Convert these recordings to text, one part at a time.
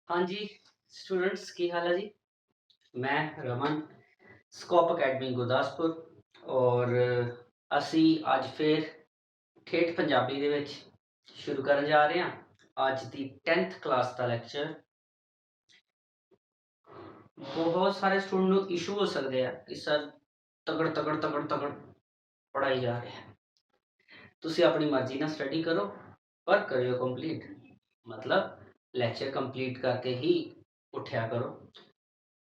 हाँ जी, स्टूडेंट्स की हाल है जी? मैं रमन ਸਕੋਪ ਅਕੈਡਮੀ ਗੁਰਦਾਸਪੁਰ ਔਰ ਅਸੀਂ ਅੱਜ ਫਿਰ ਠੇਠ ਪੰਜਾਬੀ ਦੇ ਵਿੱਚ ਸ਼ੁਰੂ ਕਰਨ ਜਾ ਰਹੇ ਹਾਂ ਅੱਜ ਦੀ 10th ਕਲਾਸ ਦਾ ਲੈਕਚਰ। ਬਹੁਤ ਸਾਰੇ ਸਟੂਡੈਂਟ ਨੂੰ ਇਸ਼ੂ ਹੋ ਸਕਦੇ ਆ ਕਿ ਸਰ ਤਗੜ ਪੜਾਈ ਜਾ ਰਿਹਾ ਹੈ। ਤੁਸੀਂ ਆਪਣੀ ਮਰਜ਼ੀ ਨਾਲ ਸਟੱਡੀ ਕਰੋ ਪਰ ਕਰਿਓ ਕੰਪਲੀਟ, ਮਤਲਬ ਲੈਕਚਰ ਕੰਪਲੀਟ ਕਰਕੇ ਹੀ ਉੱਠਿਆ ਕਰੋ।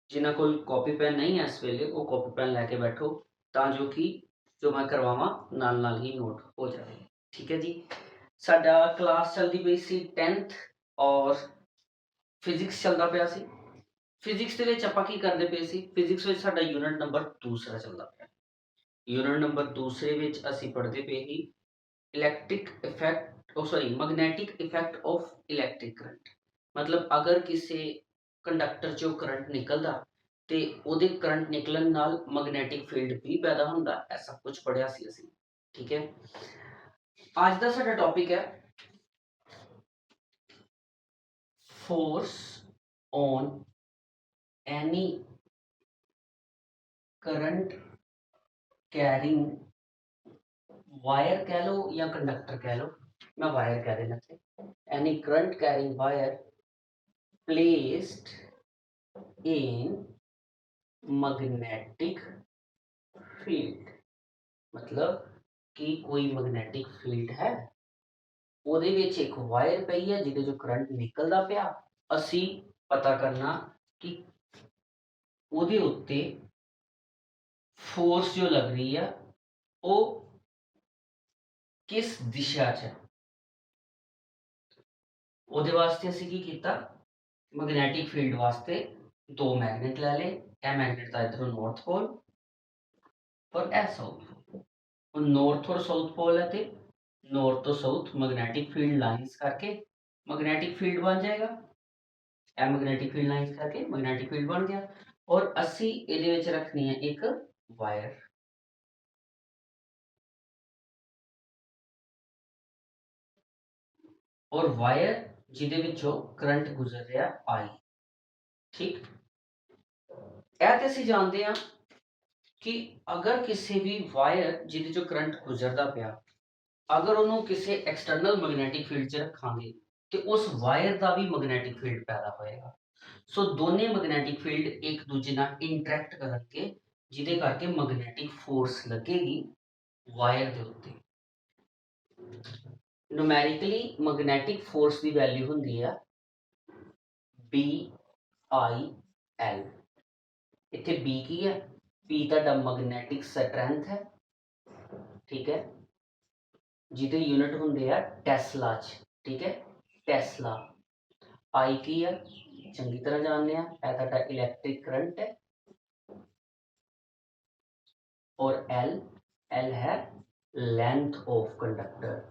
ਜਿਨ੍ਹਾਂ ਕੋਲ ਕਾਪੀ ਪੈਨ ਨਹੀਂ ਹੈ ਇਸ ਵੇਲੇ ਉਹ ਕਾਪੀ ਪੈਨ ਲੈ ਕੇ ਬੈਠੋ ਤਾਂ ਜੋ ਕਿ ਜੋ ਮੈਂ ਕਰਵਾਵਾਂ ਨਾਲ ਹੀ ਨੋਟ ਹੋ ਜਾਵੇ। ਠੀਕ ਹੈ ਜੀ। ਸਾਡਾ ਕਲਾਸ ਚੱਲਦੀ ਪਈ ਸੀ 10th ਔਰ ਫਿਜ਼ਿਕਸ ਚੱਲਦਾ ਪਿਆ ਸੀ। ਫਿਜ਼ਿਕਸ ਦੇ ਵਿੱਚ ਆਪਾਂ ਕੀ ਕਰਦੇ ਪਏ ਸੀ? ਫਿਜ਼ਿਕਸ ਵਿੱਚ ਸਾਡਾ ਯੂਨਿਟ ਨੰਬਰ ਦੂਸਰਾ ਚੱਲਦਾ ਪਿਆ। ਯੂਨਿਟ ਨੰਬਰ ਦੂਸਰੇ ਵਿੱਚ ਅਸੀਂ ਪੜ੍ਹਦੇ ਪਏ ਸੀ magnetic effect of electric current. ਮਤਲਬ ਅਗਰ ਕਿਸੇ ਕੰਡਕਟਰ ਚੋਂ ਕਰੰਟ ਨਿਕਲਦਾ ਤੇ ਉਹਦੇ ਕਰੰਟ ਨਿਕਲਣ ਨਾਲ ਮੈਗਨੈਟਿਕ ਫੀਲਡ ਵੀ ਪੈਦਾ ਹੁੰਦਾ। ਇਹ ਸਭ ਕੁਝ ਪੜਿਆ ਸੀ ਅਸੀਂ। ਠੀਕ ਹੈ। ਅੱਜ ਦਾ ਸਾਡਾ ਟੌਪਿਕ ਹੈ force on any current carrying wire कह लो या कंडक्टर कह लो, मैं वायर कह देना चाहिए। Any current carrying wire placed in magnetic field, मतलब कि कोई मैग्नेटिक फील्ड है ਉਹਦੇ ਵਿੱਚ ਇੱਕ ਵਾਇਰ ਪਈ ਹੈ ਜਿਹਦੇ ਚੋਂ ਕਰੰਟ ਨਿਕਲਦਾ ਪਿਆ। ਅਸੀਂ ਪਤਾ ਕਰਨਾ ਕਿ ਉਹਦੇ ਉੱਤੇ ਫੋਰਸ ਜੋ ਲੱਗ ਰਹੀ ਹੈ ਉਹ ਕਿਸ ਦਿਸ਼ਾ 'ਚ ਹੈ। ਉਹਦੇ ਵਾਸਤੇ ਅਸੀਂ ਕੀ ਕੀਤਾ, ਮੈਗਨੈਟਿਕ ਫੀਲਡ ਵਾਸਤੇ ਦੋ ਮੈਗਨੇਟ ਲੈ ਲਏ। ਇਹ ਮੈਗਨੇਟ ਦਾ ਇਧਰੋਂ ਨਾਰਥ ਪੋਲ ਔਰ ਇਹ ਸਾਊਥ ਪੋਲ। ਹੁਣ ਨਾਰਥ ਔਰ ਸਾਊਥ ਪੋਲ ਹੈ ਤੇ ਨਾਰਥ ਤੋਂ ਸਾਊਥ ਮੈਗਨੈਟਿਕ ਫੀਲਡ ਲਾਈਨਸ ਕਰਕੇ ਮੈਗਨੈਟਿਕ ਫੀਲਡ ਬਣ ਜਾਏਗਾ। ਇਹ ਮੈਗਨੈਟਿਕ ਫੀਲਡ ਲਾਈਨਸ ਕਰਕੇ ਮੈਗਨੈਟਿਕ ਫੀਲਡ ਬਣ ਗਿਆ ਔਰ ਅਸੀਂ ਇਹਦੇ ਵਿੱਚ ਰੱਖਣੀ ਹੈ ਇੱਕ ਵਾਇਰ। ਔਰ ਵਾਇਰ ਜਿਹਦੇ ਵਿੱਚੋਂ ਕਰੰਟ ਗੁਜ਼ਰ ਰਿਹਾ I। ਠੀਕ, ਇਹ ਤੇ ਅਸੀਂ ਜਾਣਦੇ ਹਾਂ ਕਿ ਅਗਰ ਕਿਸੇ ਵੀ ਵਾਇਰ ਜਿਹਦੇ ਚੋਂ ਕਰੰਟ ਗੁਜ਼ਰਦਾ ਪਿਆ ਅਗਰ ਉਹਨੂੰ ਕਿਸੇ ਐਕਸਟਰਨਲ ਮੈਗਨੈਟਿਕ ਫੀਲਡ 'ਚ ਰੱਖਾਂਗੇ ਤੇ ਉਸ ਵਾਇਰ ਦਾ ਵੀ ਮੈਗਨੈਟਿਕ ਫੀਲਡ ਪੈਦਾ ਹੋਏਗਾ। ਸੋ ਦੋਨੇ ਮੈਗਨੈਟਿਕ ਫੀਲਡ ਇੱਕ ਦੂਜੇ ਨਾਲ ਇੰਟਰੈਕਟ ਕਰਨਗੇ ਜਿਹਦੇ ਕਰਕੇ ਮੈਗਨੈਟਿਕ ਫੋਰਸ ਲੱਗੇਗੀ ਵਾਇਰ ਦੇ ਉੱਤੇ। ਨੂਮੈਰਿਕਲੀ ਮੈਗਨੈਟਿਕ ਫੋਰਸ ਦੀ ਵੈਲਿਊ ਹੁੰਦੀ ਹੈ BIL। ਇੱਥੇ B ਕੀ ਹੈ? B ਤੁਹਾਡਾ ਮੈਗਨੈਟਿਕ ਸਟਰੈਂਥ ਹੈ। ਠੀਕ ਹੈ, ਜਿਹਦੇ ਯੂਨਿਟ ਹੁੰਦੇ ਆ ਟੈਸਲਾ 'ਚ। ਠੀਕ ਹੈ, ਟੈਸਲਾ। I ਕੀ ਹੈ? ਚੰਗੀ ਤਰ੍ਹਾਂ ਜਾਣਦੇ ਆ, ਇਹ ਤੁਹਾਡਾ ਇਲੈਕਟ੍ਰਿਕ ਕਰੰਟ ਹੈ। ਔਰ L ਹੈ ਲੈਂਥ ਆਫ ਕੰਡਕਟਰ,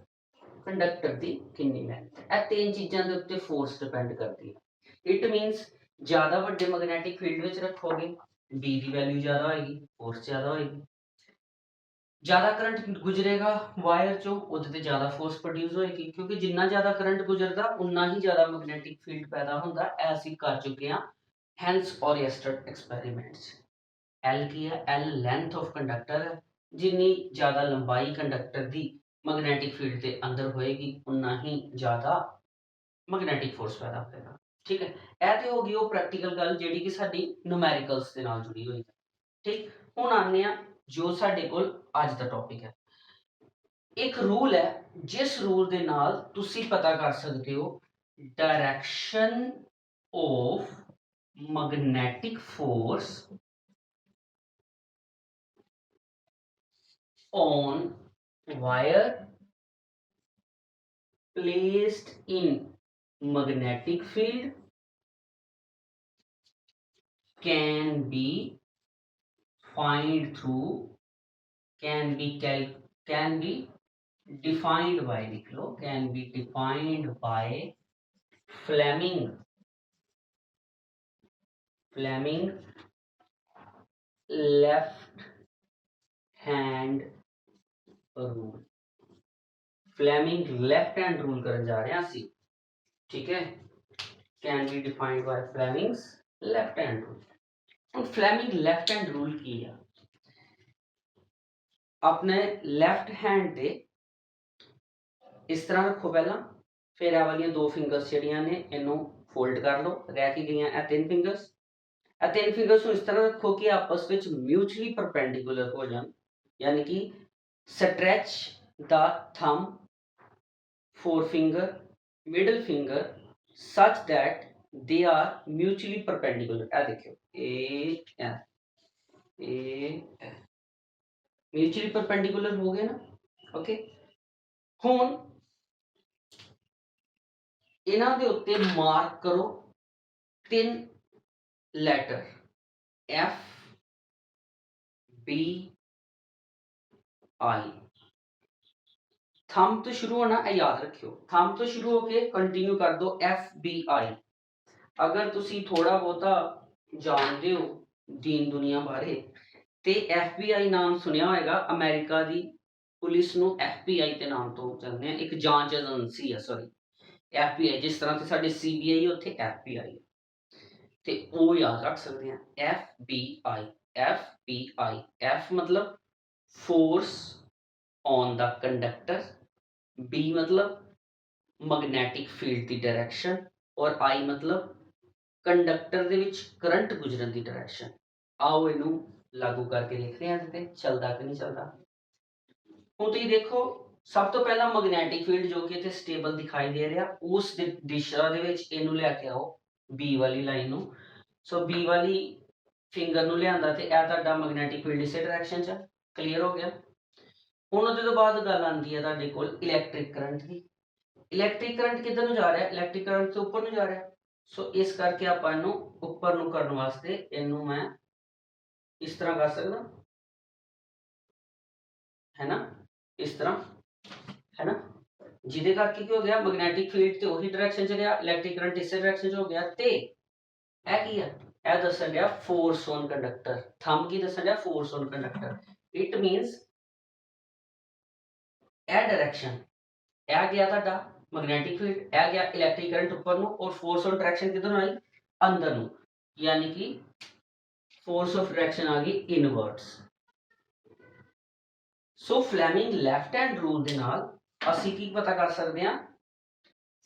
ਕੰਡਕਟਰ ਦੀ ਕਿੰਨੀ ਲੈਂਥ। ਇਹ ਤਿੰਨ ਚੀਜ਼ਾਂ ਦੇ ਉੱਤੇ ਫੋਰਸ ਡਿਪੈਂਡ ਕਰਦੀ ਹੈ। ਇਟ ਮੀਨਸ ਜ਼ਿਆਦਾ ਵੱਡੇ ਮੈਗਨੈਟਿਕ ਫੀਲਡ ਵਿੱਚ ਰੱਖੋਗੇ B ਦੀ ਵੈਲਿਊ ਜ਼ਿਆਦਾ ਹੋਏਗੀ, ਫੋਰਸ ਜ਼ਿਆਦਾ ਹੋਏਗੀ। ਜ਼ਿਆਦਾ ਕਰੰਟ ਗੁਜ਼ਰੇਗਾ ਵਾਇਰ ਚੋਂ ਉਹਦੇ ਤੇ ਜ਼ਿਆਦਾ ਫੋਰਸ ਪ੍ਰੋਡਿਊਸ ਹੋਏਗੀ, ਕਿਉਂਕਿ ਜਿੰਨਾ ਜ਼ਿਆਦਾ ਕਰੰਟ ਗੁਜ਼ਰਦਾ ਉਨਾ ਹੀ ਜ਼ਿਆਦਾ ਮੈਗਨੈਟਿਕ ਫੀਲਡ ਪੈਦਾ ਹੁੰਦਾ। ਇਹ ਅਸੀਂ ਕਰ ਚੁੱਕੇ ਹਾਂ ਹੈਂਸ ਓਰਿਐਸਟਡ ਐਕਸਪੈਰੀਮੈਂਟਸ। L ਕੀ ਹੈ? L ਲੈਂਥ ਆਫ ਕੰਡਕਟਰ ਹੈ। ਜਿੰਨੀ ਜ਼ਿਆਦਾ ਲੰਬਾਈ ਕੰਡਕਟਰ ਦੀ ਮੈਗਨੈਟਿਕ ਫੀਲਡ ਦੇ ਅੰਦਰ ਹੋਏਗੀ ਉਨਾ ਹੀ ਜ਼ਿਆਦਾ ਮੈਗਨੈਟਿਕ ਫੋਰਸ ਪੈਦਾ ਹੋਏਗਾ। ਠੀਕ ਹੈ, ਇਹ ਤੇ ਹੋ ਗਈ ਉਹ ਪ੍ਰੈਕਟੀਕਲ ਗੱਲ ਜਿਹੜੀ ਕਿ ਸਾਡੀ ਨੂਮੈਰੀਕਲਸ ਦੇ ਨਾਲ ਜੁੜੀ ਹੋਈ ਹੈ। ਠੀਕ, ਹੁਣ ਆਉਂਦੇ ਆ ਜੋ ਸਾਡੇ ਕੋਲ ਅੱਜ ਦਾ ਟੌਪਿਕ ਹੈ। ਇੱਕ ਰੂਲ ਹੈ ਜਿਸ ਰੂਲ ਦੇ ਨਾਲ ਤੁਸੀਂ ਪਤਾ ਕਰ ਸਕਦੇ ਹੋ direction of magnetic force on wire placed in magnetic field can be defined by लिख लो, can be defined by Fleming left hand rule। Fleming left hand rule करन जा रहे हैं ਅਸੀਂ। ठीक है, can be defined by Fleming's left hand rule. ਹੁਣ Fleming left hand rule ਕੀ ਆ? अपने left hand ਦੇ इस तरह रखो पहला, फिर ਇਹ ਵਾਲੀਆਂ ਦੋ ਫਿੰਗਰਸ ਜਿਹੜੀਆਂ ਨੇ ਇਹਨੂੰ ਫੋਲਡ ਕਰ ਲਓ, ਰਹਿ ਕੀ ਗਈਆਂ ਇਹ ਤਿੰਨ ਫਿੰਗਰਸ। ਇਹ ਤਿੰਨ ਫਿੰਗਰਸ ਨੂੰ ਇਸ ਤਰ੍ਹਾਂ ਰੱਖੋ ਕਿ ਆਪਸ ਵਿੱਚ ਮਿਊਚੁਅਲੀ ਪਰਪੈਂਡੀਕੂਲਰ ਹੋ ਜਾਣ, ਯਾਨੀ ਕਿ stretch the thumb, forefinger, middle finger such that they are mutually perpendicular। ਇਹ देखो ए mutually perpendicular हो गए ना, ओके। ਹੁਣ ਇਹਨਾਂ ਦੇ ਉੱਤੇ ਮਾਰਕ ਕਰੋ ਤਿੰਨ letter F B I। Thumb तो शुरू होना है, याद रखियो, थंब तो शुरू होके कंटिन्यू कर दो FBI। अगर तुसी थोड़ा बहुता जानते हो दीन दुनिया बारे ते FBI नाम सुनिया होगा, अमेरिका दी पुलिस ਨੂੰ FBI ਦੇ ਨਾਮ ਤੋਂ ਜਾਣਦੇ ਆ, ਇੱਕ ਜਾਂਚ ਏਜੰਸੀ ਹੈ, ਸੌਰੀ FBI, ਜਿਸ ਤਰ੍ਹਾਂ ਤੇ ਸਾਡੇ CBI ਉੱਥੇ FBI ਤੇ ਉਹ ਯਾਦ ਰੱਖ ਸਕਦੇ ਆ FBI। FBI, F मतलब force on the conductor, B मतलब मैग्नेटिक फील्ड की डायरेक्शन और I मतलब कंडक्टर ਦੇ ਵਿੱਚ करंट गुजरन की डायरेक्शन। आओ इनू लागू करके देखते हैं ते चलता कि नहीं चलता। ਹੁਣ ਤੁਸੀਂ ਦੇਖੋ ਸਭ ਤੋਂ ਪਹਿਲਾਂ ਮੈਗਨੈਟਿਕ ਫੀਲਡ ਜੋ ਕਿ ਇੱਥੇ ਸਟੇਬਲ ਦਿਖਾਈ ਦੇ ਰਿਹਾ, ਉਸ ਦਿਸ਼ਾ ਦੇ ਵਿੱਚ ਇਹਨੂੰ ਲੈ ਕੇ ਆਓ B ਵਾਲੀ ਲਾਈਨ ਨੂੰ। ਸੋ B ਵਾਲੀ ਫਿੰਗਰ ਨੂੰ ਲਿਆਂਦਾ ਤੇ ਇਹ ਤੁਹਾਡਾ ਮੈਗਨੈਟਿਕ ਫੀਲਡ ਇਸੇ ਡਾਇਰੈਕਸ਼ਨ 'ਚ। ਕਲੀਅਰ ਹੋ ਗਿਆ। ਹੁਣ ਉਹਦੇ ਤੋਂ ਬਾਅਦ ਗੱਲ ਆਉਂਦੀ ਹੈ ਤੁਹਾਡੇ ਕੋਲ ਇਲੈਕਟ੍ਰਿਕ ਕਰੰਟ ਦੀ। ਇਲੈਕਟ੍ਰਿਕ ਕਰੰਟ ਕਿੱਧਰ ਨੂੰ ਜਾ ਰਿਹਾ? ਇਲੈਕਟ੍ਰਿਕ ਕਰੰਟ ਤੋਂ ਉੱਪਰ ਨੂੰ ਜਾ ਰਿਹਾ। ਸੋ ਇਸ ਕਰਕੇ ਆਪਾਂ ਇਹਨੂੰ ਉੱਪਰ ਨੂੰ ਕਰਨ ਵਾਸਤੇ ਇਹਨੂੰ ਮੈਂ ਇਸ ਤਰ੍ਹਾਂ ਕਰ ਸਕਦਾ है ना, इस तरह है ना, ਜਿਹਦੇ ਕਰਕੇ ਕੀ ਹੋ ਗਿਆ, ਮੈਗਨੈਟਿਕ ਫੀਲਡ ਤੇ ਉਹੀ ਡਾਇਰੈਕਸ਼ਨ ਚ ਗਿਆ, ਇਲੈਕਟ੍ਰਿਕ ਕਰੰਟ ਇਸੇ ਡਾਇਰੈਕਸ਼ਨ ਚ ਹੋ ਗਿਆ। ਤੇ ਇਹ ਕੀ ਹੈ? ਇਹ ਦੱਸਣ ਗਿਆ ਫੋਰਸ ਔਨ ਕੰਡਕਟਰ। ਥੰਬ ਕੀ ਦੱਸਣ ਗਿਆ? Force on conductor. It means ਇਹ ਡਾਇਰੈਕਸ਼ਨ, ਇਹ ਗਿਆ ਤੁਹਾਡਾ ਮੈਗਨੈਟਿਕ ਫੀਲਡ, ਇਹ ਗਿਆ ਇਲੈਕਟ੍ਰਿਕ ਕਰੰਟ ਉੱਪਰ ਨੂੰ, ਔਰ ਫੋਰਸ ਔਨ ਡਾਇਰੈਕਸ਼ਨ ਕਿੱਧਰ ਨੂੰ ਆਈ? ਅੰਦਰ ਨੂੰ, ਯਾਨੀ ਕਿ ਫੋਰਸ ਆਫ ਡਾਇਰੈਕਸ਼ਨ ਆ ਗਈ ਇਨਵਰਟਸ। ਸੋ ਫਲੈਮਿੰਗ ਲੈਫਟ ਹੈਂਡ ਰੂਲ ਦੇ ਨਾਲ ਅਸੀਂ ਕੀ ਪਤਾ ਕਰ ਸਕਦੇ ਹਾਂ?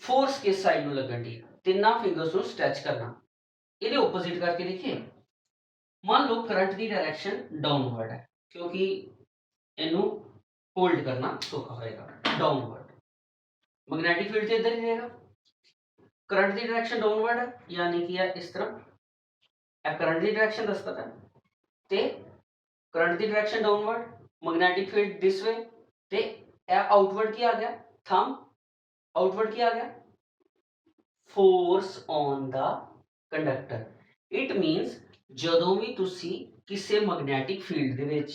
ਫੋਰਸ ਕਿਸ ਸਾਈਡ ਨੂੰ ਲੱਗਣ ਦੀ। ਤਿੰਨਾਂ ਫਿੰਗਰਸ ਨੂੰ ਸਟ੍ਰੈਚ ਕਰਨਾ। ਇਹਦੇ ਆਪੋਜ਼ਿਟ ਕਰਕੇ ਦੇਖੀਏ, ਮੰਨ ਲਓ ਕਰੰਟ ਦੀ ਡਾਇਰੈਕਸ਼ਨ ਡਾਊਨਵਰਡ ਹੈ, ਕਿਉਂਕਿ ਇਹਨੂੰ ਹੋਲਡ ਕਰਨਾ ਸੌਖਾ ਹੋਏਗਾ। डाउनवर्ड मैग्नेटिक फील्ड तो इधर ही रहेगा, करंट की डायरेक्शन डाउनवर्ड है, यानी कि यार इस तरह करंट की डायरेक्शन दसता है, ते करंट की direction downward, magnetic field this way, ते आउटवर्ड की आ गया, थंब आउटवर्ड की आ गया, force on the conductor. It मीनस ਜਦੋਂ ਵੀ ਤੁਸੀਂ ਕਿਸੇ ਮੈਗਨੈਟਿਕ ਫੀਲਡ ਦੇ ਵਿੱਚ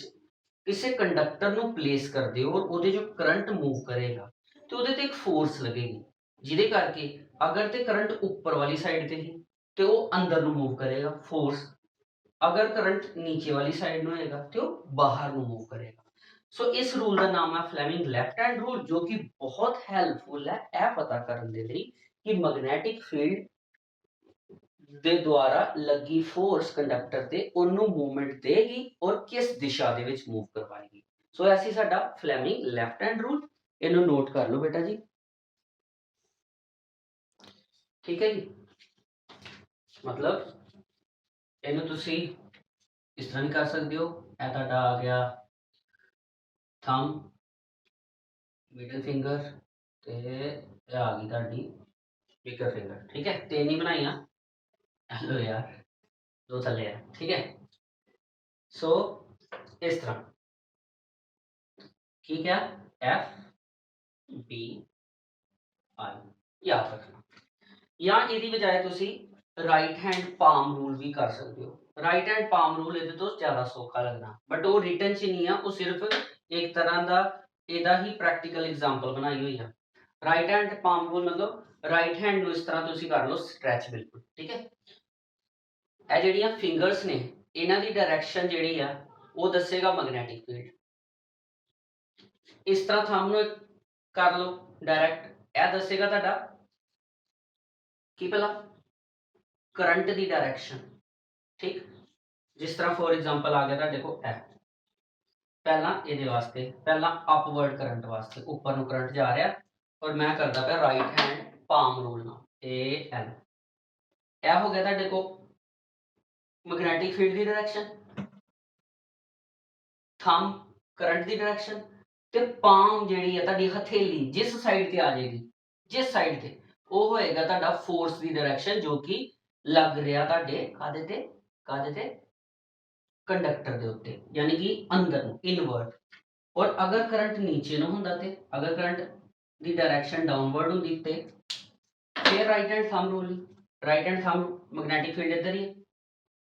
ਕਿਸੇ ਕੰਡਕਟਰ ਨੂੰ ਪਲੇਸ ਕਰਦੇ ਹੋ ਔਰ ਉਹਦੇ ਜੋ ਕਰੰਟ ਮੂਵ ਕਰੇਗਾ ਤੇ ਉਹਦੇ ਤੇ ਇੱਕ ਫੋਰਸ ਲੱਗੇਗੀ, ਜਿਹਦੇ ਕਰਕੇ ਅਗਰ ਤੇ ਕਰੰਟ ਉੱਪਰ ਵਾਲੀ ਸਾਈਡ ਤੇ ਹੀ ਤੇ ਉਹ ਅੰਦਰ ਨੂੰ ਮੂਵ ਕਰੇਗਾ ਫੋਰਸ, ਅਗਰ ਕਰੰਟ ਨੀਚੇ ਵਾਲੀ ਸਾਈਡ ਨੂੰ ਹੋਏਗਾ ਤੇ ਉਹ ਬਾਹਰ ਨੂੰ ਮੂਵ ਕਰੇਗਾ। ਸੋ ਇਸ ਰੂਲ ਦਾ ਨਾਮ ਹੈ ਫਲੈਮਿੰਗ ਲੈਫਟ ਹੈਂਡ ਰੂਲ, ਜੋ ਕਿ ਬਹੁਤ ਹੈਲਪਫੁਲ ਹੈ ਇਹ ਪਤਾ ਕਰਨ ਦੇ ਲਈ ਕਿ ਮੈਗਨੈਟਿਕ ਫੀਲਡ ਦੇ ਦੁਆਰਾ ਲੱਗੀ ਫੋਰਸ ਕੰਡਕਟਰ ਤੇ ਉਹਨੂੰ ਮੂਵਮੈਂਟ ਦੇਗੀ ਔਰ ਕਿਸ ਦਿਸ਼ਾ ਦੇ ਵਿੱਚ ਮੂਵ ਕਰਵਾਏਗੀ। ਸੋ ਐਸੀ ਸਾਡਾ ਫਲੈਮਿੰਗ ਲੈਫਟ ਹੈਂਡ ਰੂਲ, ਇਹਨੂੰ ਨੋਟ ਕਰ ਲਓ ਬੇਟਾ ਜੀ, ਠੀਕ ਹੈ ਜੀ। ਮਤਲਬ ਇਹਨੂੰ ਤੁਸੀਂ ਇਸ ਤਰ੍ਹਾਂ ਵੀ ਕਰ ਸਕਦੇ ਹੋ, ਇਹ ਤੁਹਾਡਾ ਆ ਗਿਆ ਥੰਬ, ਮਿਡਲ ਫਿੰਗਰ ਤੇ ਇਹ ਆ ਗਈ ਤੁਹਾਡੀ ਬਿਗਰ ਫਿੰਗਰ, ਠੀਕ ਹੈ। ਤਿੰਨ ਹੀ ਬਣਾਈਆਂ, हेलो यार दो थले है, ठीक है। सो इस तरह ठीक है, एफ बी आई याद रखना, या ਇਹਦੀ ਬਜਾਏ ਤੁਸੀਂ ਰਾਈਟ ਹੈਂਡ ਪਾਮ ਰੂਲ ਵੀ ਕਰ ਸਕਦੇ ਹੋ। ਰਾਈਟ ਹੈਂਡ ਪਾਮ ਰੂਲ ਇਹਦੇ ਤੋਂ ਜ਼ਿਆਦਾ ਸੌਖਾ ਲੱਗਣਾ, ਬਟ ਉਹ ਰਿਟਨ ਚ ਨਹੀਂ ਆ, ਉਹ ਸਿਰਫ ਇੱਕ ਤਰ੍ਹਾਂ ਦਾ ਇਹਦਾ ਹੀ ਪ੍ਰੈਕਟੀਕਲ ਐਗਜ਼ਾਮਪਲ ਬਣਾਈ ਹੋਈ ਆ। ਰਾਈਟ ਹੈਂਡ ਪਾਮ ਰੂਲ ਮਤਲਬ ਰਾਈਟ ਹੈਂਡ ਨੂੰ ਇਸ ਤਰ੍ਹਾਂ ਤੁਸੀਂ ਕਰ ਲਓ ਸਟ੍ਰੈਚ, ਬਿਲਕੁਲ ਠੀਕ ਹੈ। ਇਹ ਜਿਹੜੀਆਂ ਫਿੰਗਰਸ ਨੇ ਇਹਨਾਂ ਦੀ ਡਾਇਰੈਕਸ਼ਨ ਜਿਹੜੀ ਆ ਉਹ ਦੱਸੇਗਾ ਮੈਗਨੈਟਿਕ ਫੀਲਡ। ਇਸ ਤਰ੍ਹਾਂ ਥੰਬ ਨੂੰ ਕਰ ਲਓ ਡਾਇਰੈਕਟ, ਇਹ ਦੱਸੇਗਾ ਤੁਹਾਡਾ ਕੀ ਭਲਾ करंट की डायरैक्शन। ठीक, जिस तरह फॉर एग्जांपल आ गया तुहाडे कोल ए, पहला ये वास्ते पहला अपवर्ड करंट वास्ते ऊपर नूं करंट जा रहा और मैं करदा पिया राइट हैंड पाम रूल नाल ए एल, यह हो गया तुहाडे कोल मैग्नेटिक फील्ड की डायरैक्शन, थंब करंट की डायरैक्शन ते पाम जिहड़ी है तुहाडी हथेली जिस साइड ते आ जाएगी, जिस साइड ते वो होएगा तुहाडा फोर्स की डायरैक्शन जो कि लग रहा तुहाडे कादे ते कंडक्टर दे उत्ते, यानी कि अंदर इनवर्ड। और अगर करंट नीचे नु हुंदा ते अगर करंट दी डायरेक्शन डाउनवर्ड हुंदी ते फिर right hand thumb rule, right hand thumb magnetic field इधर ही है,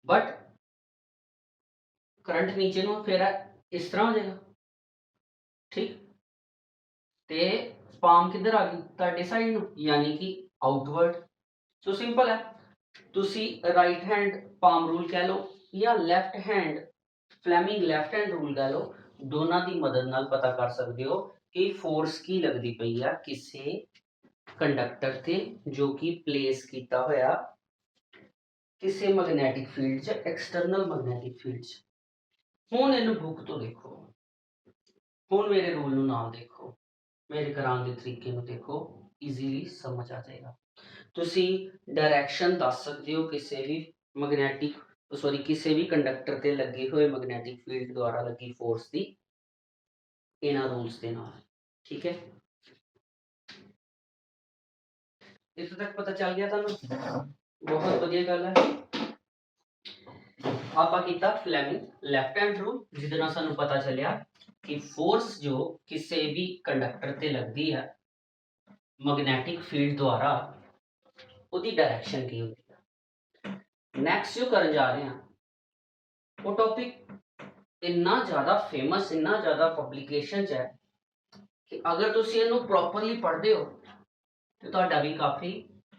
बट करंट नीचे नु फिर इस तरह हो जाएगा। ठीक, ते पाम किधर आ गई तुहाडे साइड नु, यानी कि आउटवर्ड। सो सिंपल है, तुसी राइट हैंड पाम रूल कह लो या left hand Fleming left hand rule कह लो, दोनों की मदद नाल पता कर सकते हो कि फोर्स की लगती पई है किसी कंडक्टर ते जो कि प्लेस किया होया किसी मैग्नेटिक फील्ड च, एक्सटर्नल मैग्नेटिक फील्ड च। हुण इहनूं बुक तो देखो, हुण मेरे रूल नूं नाल देखो, मेरे कराने के तरीके नूं देखो, ईजीली समझ आ जाएगा। तुसी डायरेक्शन दस सकते हो किसी भी मैग्नेटिक सॉरी किसी भी कंडक्टर ते लगे हुए मैग्नेटिक फील्ड द्वारा लगी फोर्स की इन्हां रूल्स के नाल। ठीक है, इत्थे तक पता चल गया तुहानूं? बहुत वधिया गल है। आपां कीता फ्लैमिंग लैफ्ट हैंड रूल जिहदे नाल सानूं पता चलिया कि फोर्स जो किसी भी कंडक्टर ते लगती है मैग्नेटिक फील्ड द्वारा उसकी डायरेक्शन की होती है। नैक्सट जो करन जा रहे हैं वो टॉपिक इन्ना ज़्यादा फेमस इन्ना ज़्यादा पब्लिकेशन है कि अगर तुम इनू प्रॉपरली पढ़ते हो तो तुहाडा भी काफ़ी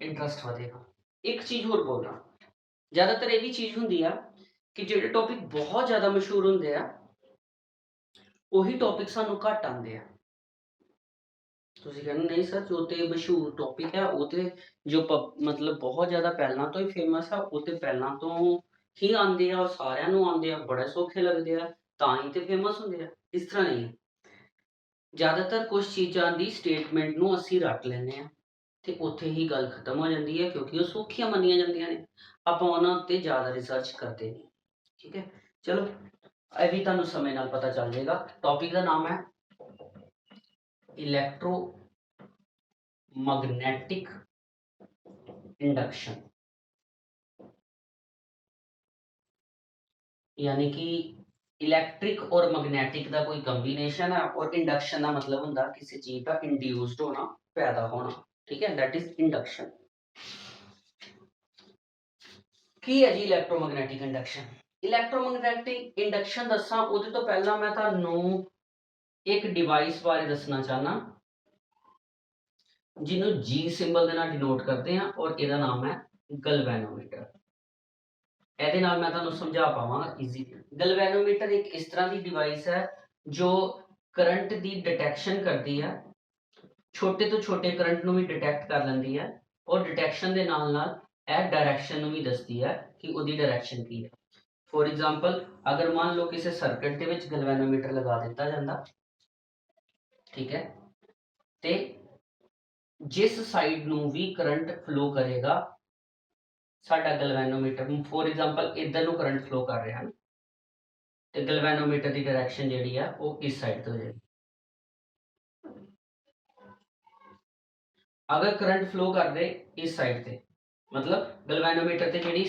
इंटरस्ट बढ़ेगा। एक चीज़ होर बोलना, ज़्यादातर ये भी चीज़ होंगी है कि जो टॉपिक बहुत ज़्यादा मशहूर होंगे हैं वही टॉपिक सानू घट आते हैं। तुसीं कहना नहीं सर जो तो मशहूर टॉपिक है वो तो जो मतलब बहुत ज़्यादा पहला तो ही फेमस है वो तो पहला तो ही आते हैं और सारिਆਂ ਨੂੰ आते हैं बड़े सौखे लगते हैं ਤਾਂ ही तो फेमस होंगे हैं। इस तरह नहीं, ज़्यादातर कुछ चीज़ों की स्टेटमेंट ਨੂੰ ਅਸੀਂ ਰੱਟ ਲੈਂਦੇ ਹਾਂ ਤੇ ਉੱਥੇ ਹੀ ਗੱਲ ਖਤਮ ਹੋ ਜਾਂਦੀ ਹੈ ਕਿਉਂਕਿ ਉਹ ਸੌਖੀਆਂ ਮੰਨੀਆਂ ਜਾਂਦੀਆਂ ਨੇ, ਆਪਾਂ ਉਹਨਾਂ ਉੱਤੇ ਜ਼ਿਆਦਾ ਰਿਸਰਚ ਕਰਦੇ ਨਹੀਂ। ਠੀਕ ਹੈ, ਚਲੋ ਇਹ ਵੀ ਤੁਹਾਨੂੰ ਸਮੇਂ ਨਾਲ ਪਤਾ ਚੱਲ ਜਾਏਗਾ। ਟੌਪਿਕ ਦਾ ਨਾਮ ਹੈ इलेक्ट्रोमैग्नेटिक इंडक्शन, यानी कि इलैक्ट्रिक और मैग्नेटिक का कोई कंबीनेशन है और इंडक्शन का मतलब होता किसी चीज का इंड्यूस्ड होना पैदा होना। ठीक है, दैट इज इंडक्शन। की है जी इलैक्ट्रोमैग्नेटिक इंडक्शन? इलैक्ट्रोमैग्नेटिक इंडक्शन दसा उहदे तो पहला मैं तुहानू एक डिवाइस बारे दसना चाहना जिन्हों जी सिंबल के नाल डिनोट करते हैं और इसका नाम है गलवेनोमीटर। ਇਹਦੇ ਨਾਲ मैं ਤੁਹਾਨੂੰ समझा पावांगा इजीली। गलवेनोमीटर एक इस तरह की डिवाइस है जो करंट की डिटेक्शन करती है, छोटे तो छोटे करंट ਨੂੰ भी डिटेक्ट कर लेंदी है और डिटेक्शन के नाल नाल ਇਹ डायरेक्शन ਨੂੰ भी दसदी है कि उसकी डायरेक्शन की है। फॉर एग्जांपल अगर मान लो किसी सर्किट के विच गलवेनोमीटर लगा दिता जाता, ठीक है, तो जिस साइड ਨੂੰ भी करंट फ्लो करेगा साडा गलवेनोमीटर फॉर एग्जांपल इधर ਨੂੰ करंट फ्लो कर रहा है तो गलवेनोमीटर की डायरेक्शन जी है वो इस साइड तो हो जाएगी। अगर करंट फ्लो कर दे इस साइड से मतलब गलवेनोमीटर से जी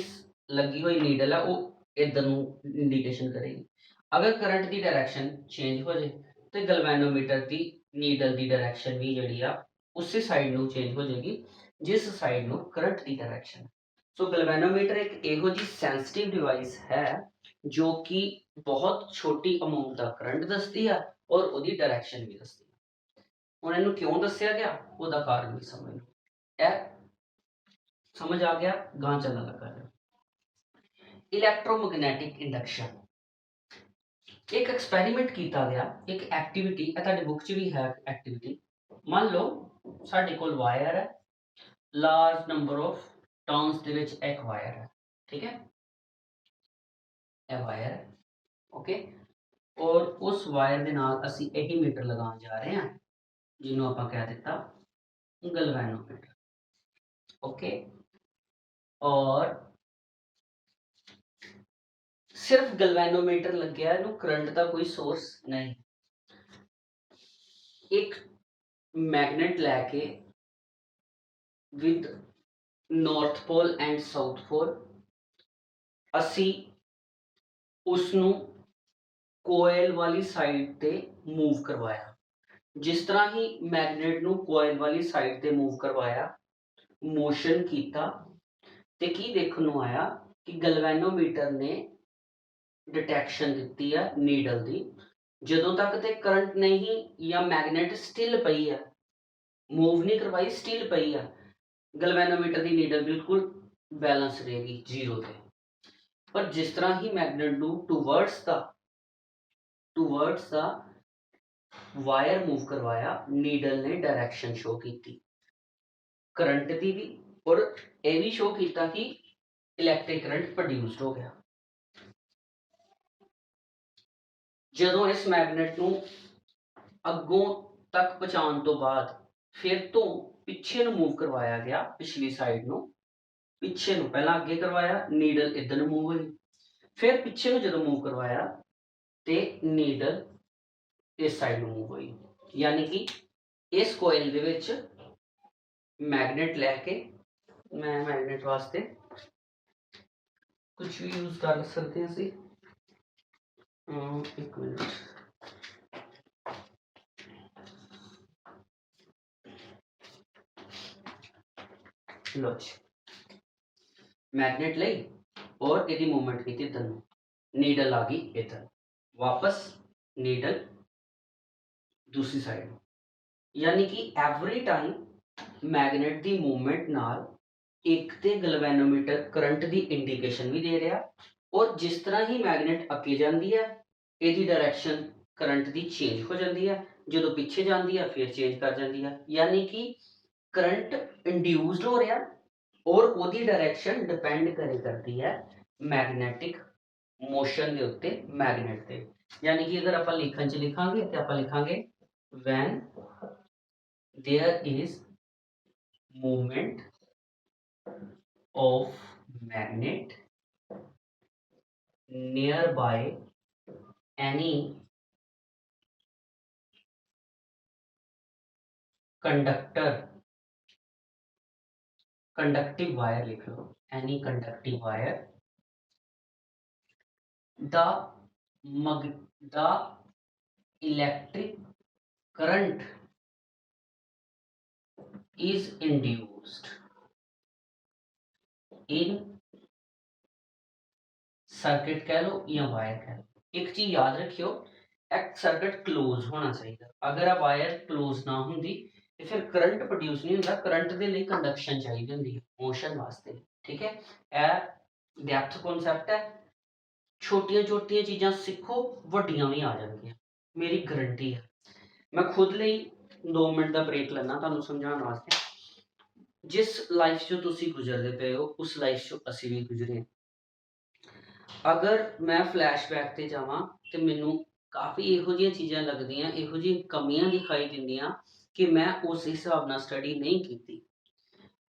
लगी हुई नीडल है वो इधर इंडिकेशन करेगी। अगर करंट की डायरेक्शन चेंज हो जाए तो गलवेनोमीटर की नीडल की डायरेक्शन भी जी उसी साइड में चेंज हो जाएगी जिस साइड में करंट की डायरेक्शन। सो गलवेनोमीटर एक इहो जी सेंसिटिव डिवाइस है जो कि बहुत छोटी अमाउंट का करंट दसती है और उसकी डायरेक्शन भी दसती है। हुण इहनूं क्यों दस्सिया गया उसका कारण भी समझ लो, यह समझ आ गया, गां चलने लगा। इलैक्ट्रोमैग्नेटिक इंडक्शन एक एक्सपेरिमेंट किया गया, एक एक्टिविटी तुहाडी बुक च भी है एक्टिविटी। मान लो साडे कोल वायर है, लार्ज नंबर ऑफ ਟਰਮਸ ਦੇ ਵਿੱਚ ਇੱਕ ਵਾਇਰ ਹੈ, ਠੀਕ ਹੈ, ਇਹ ਵਾਇਰ ਹੈ, ਓਕੇ। ਔਰ ਉਸ ਵਾਇਰ ਦੇ ਨਾਲ ਅਸੀਂ ਇਹੀ ਮੀਟਰ ਲਗਾਉਣ ਜਾ ਰਹੇ ਹਾਂ ਜਿਹਨੂੰ ਆਪਾਂ ਕਹਿ ਦਿੱਤਾ ਗਲਵੈਨੋਮੀਟਰ, ਓਕੇ। ਔਰ ਸਿਰਫ ਗਲਵੈਨੋਮੀਟਰ ਲੱਗਿਆ, ਇਹਨੂੰ ਕਰੰਟ ਦਾ ਕੋਈ ਸੋਰਸ ਨਹੀਂ। ਇੱਕ ਮੈਗਨੇਟ ਲੈ ਕੇ with north pole and south pole ਅਸੀਂ ਉਸ ਨੂੰ ਕੋਇਲ ਵਾਲੀ ਸਾਈਡ ਤੇ ਮੂਵ ਕਰਵਾਇਆ। ਜਿਸ ਤਰ੍ਹਾਂ ਹੀ ਮੈਗਨੇਟ ਨੂੰ ਕੋਇਲ ਵਾਲੀ ਸਾਈਡ ਤੇ ਮੂਵ ਕਰਵਾਇਆ, ਮੋਸ਼ਨ ਕੀਤਾ, ਤੇ ਕੀ ਦੇਖਣ ਨੂੰ ਆਇਆ ਕਿ ਗਲਵੈਨੋਮੀਟਰ ਨੇ ਡਿਟੈਕਸ਼ਨ ਦਿੱਤੀ ਹੈ ਨੀਡਲ ਦੀ। ਜਦੋਂ ਤੱਕ ਤੇ ਕਰੰਟ ਨਹੀਂ ਜਾਂ ਮੈਗਨੇਟ ਸਟਿਲ ਪਈ ਹੈ, ਮੂਵ ਨਹੀਂ ਕਰਵਾਈ, ਸਟਿਲ ਪਈ ਹੈ, ਗਲਵੈਨੋਮੀਟਰ ਦੀ ਨੀਡਲ ਬਿਲਕੁਲ ਬੈਲੈਂਸ ਰਹੇਗੀ ਜ਼ੀਰੋ ਤੇ। ਪਰ ਜਿਸ ਤਰ੍ਹਾਂ ਹੀ ਮੈਗਨੇਟ ਨੂੰ ਟੂਵਰਡਸ ਦਾ ਵਾਇਰ ਮੂਵ ਕਰਵਾਇਆ, ਨੀਡਲ ਨੇ ਡਾਇਰੈਕਸ਼ਨ ਸ਼ੋ ਕੀਤੀ ਕਰੰਟ ਦੀ ਵੀ, ਔਰ ਇਹ ਵੀ ਸ਼ੋ ਕੀਤਾ ਕਿ ਇਲੈਕਟ੍ਰਿਕ ਕਰੰਟ ਪ੍ਰੋਡਿਊਸਡ ਹੋ ਗਿਆ। ਜਦੋਂ ਇਸ ਮੈਗਨੇਟ ਨੂੰ ਅੱਗੋਂ ਤੱਕ ਪਹੁੰਚਾਉਣ ਤੋਂ ਬਾਅਦ ਫਿਰ ਤੋਂ ਪਿੱਛੇ ਨੂੰ ਮੂਵ ਕਰਵਾਇਆ ਗਿਆ, ਪਿਛਲੀ ਸਾਈਡ ਨੂੰ, ਪਿੱਛੇ ਨੂੰ ਪਹਿਲਾਂ ਅੱਗੇ ਕਰਵਾਇਆ, ਨੀਡਲ ਇੱਧਰ ਨੂੰ ਮੂਵ ਹੋਈ, ਫਿਰ ਪਿੱਛੇ ਨੂੰ ਜਦੋਂ ਮੂਵ ਕਰਵਾਇਆ ਤੇ ਨੀਡਲ ਇਸ ਸਾਈਡ ਨੂੰ ਮੂਵ ਹੋਈ। ਯਾਨੀ ਕਿ ਇਸ ਕੋਇਲ ਦੇ ਵਿੱਚ ਮੈਗਨੇਟ ਲੈ ਕੇ, ਮੈਂ ਮੈਗਨੇਟ ਵਾਸਤੇ ਕੁਝ ਵੀ ਯੂਜ਼ ਕਰ ਸਕਦੇ ਹਾਂ ਅਸੀਂ, ਇੱਕ ਮਿੰਟ, लो जी, मैग्नेट ਲਈ और ਇਹਦੀ मूवमेंट ਕੀਤੀ ਇੱਧਰ ਨੂੰ, नीडल आ गई इधर, वापस नीडल दूसरी साइड। यानी कि एवरी टाइम मैगनेट की मूवमेंट नाल एक ते गलवैनोमीटर करंट की इंडिकेशन भी दे रहा, और जिस तरह ही मैगनेट अगे जाती है ਇਹਦੀ डायरैक्शन करंट की चेंज हो जाती है, जो पिछे जाती है फिर चेंज कर जाती है। यानी कि करंट इंड्यूस्ड हो रहा और उसकी डायरैक्शन डिपेंड करती है मैगनैटिक मोशन के उत्ते मैगनेट पे। यानी कि अगर आप लिखन च लिखांगे तो आप लिखांगे when there is movement of magnet nearby any conductor, conductive wire लिख लो, any conductive wire, the electric current is induced in circuit कह लो या वायर कह लो। एक चीज याद रखियो, एक सर्किट क्लोज होना चाहिए। अगर आ वायर क्लोज ना होंगी तो फिर करंट प्रोड्यूस नहीं होता, करंट के लिए कंडक्शन चाहिए होंगी मोशन वास्ते, ठीक है। यह डेप्थ कॉन्सैप्ट है, छोटिया छोटिया चीज़ां सीखो, वड्डियां भी आ जाएंगियां, मेरी गारंटी है। मैं खुद ਲਈ 2 मिनट का ब्रेक लेना ਤੁਹਾਨੂੰ समझाने वास्ते। जिस लाइफ चो तुसी गुजरते पे हो उस लाइफ चो असी भी गुजरे। अगर मैं फ्लैशबैक ते जावां तो मैनू काफ़ी इहो जिहियां चीज़ां लगदियां, इहो जिहियां कमियां दिखाई दिंदियां कि मैं उस हिसाब नाल स्टडी नहीं कीती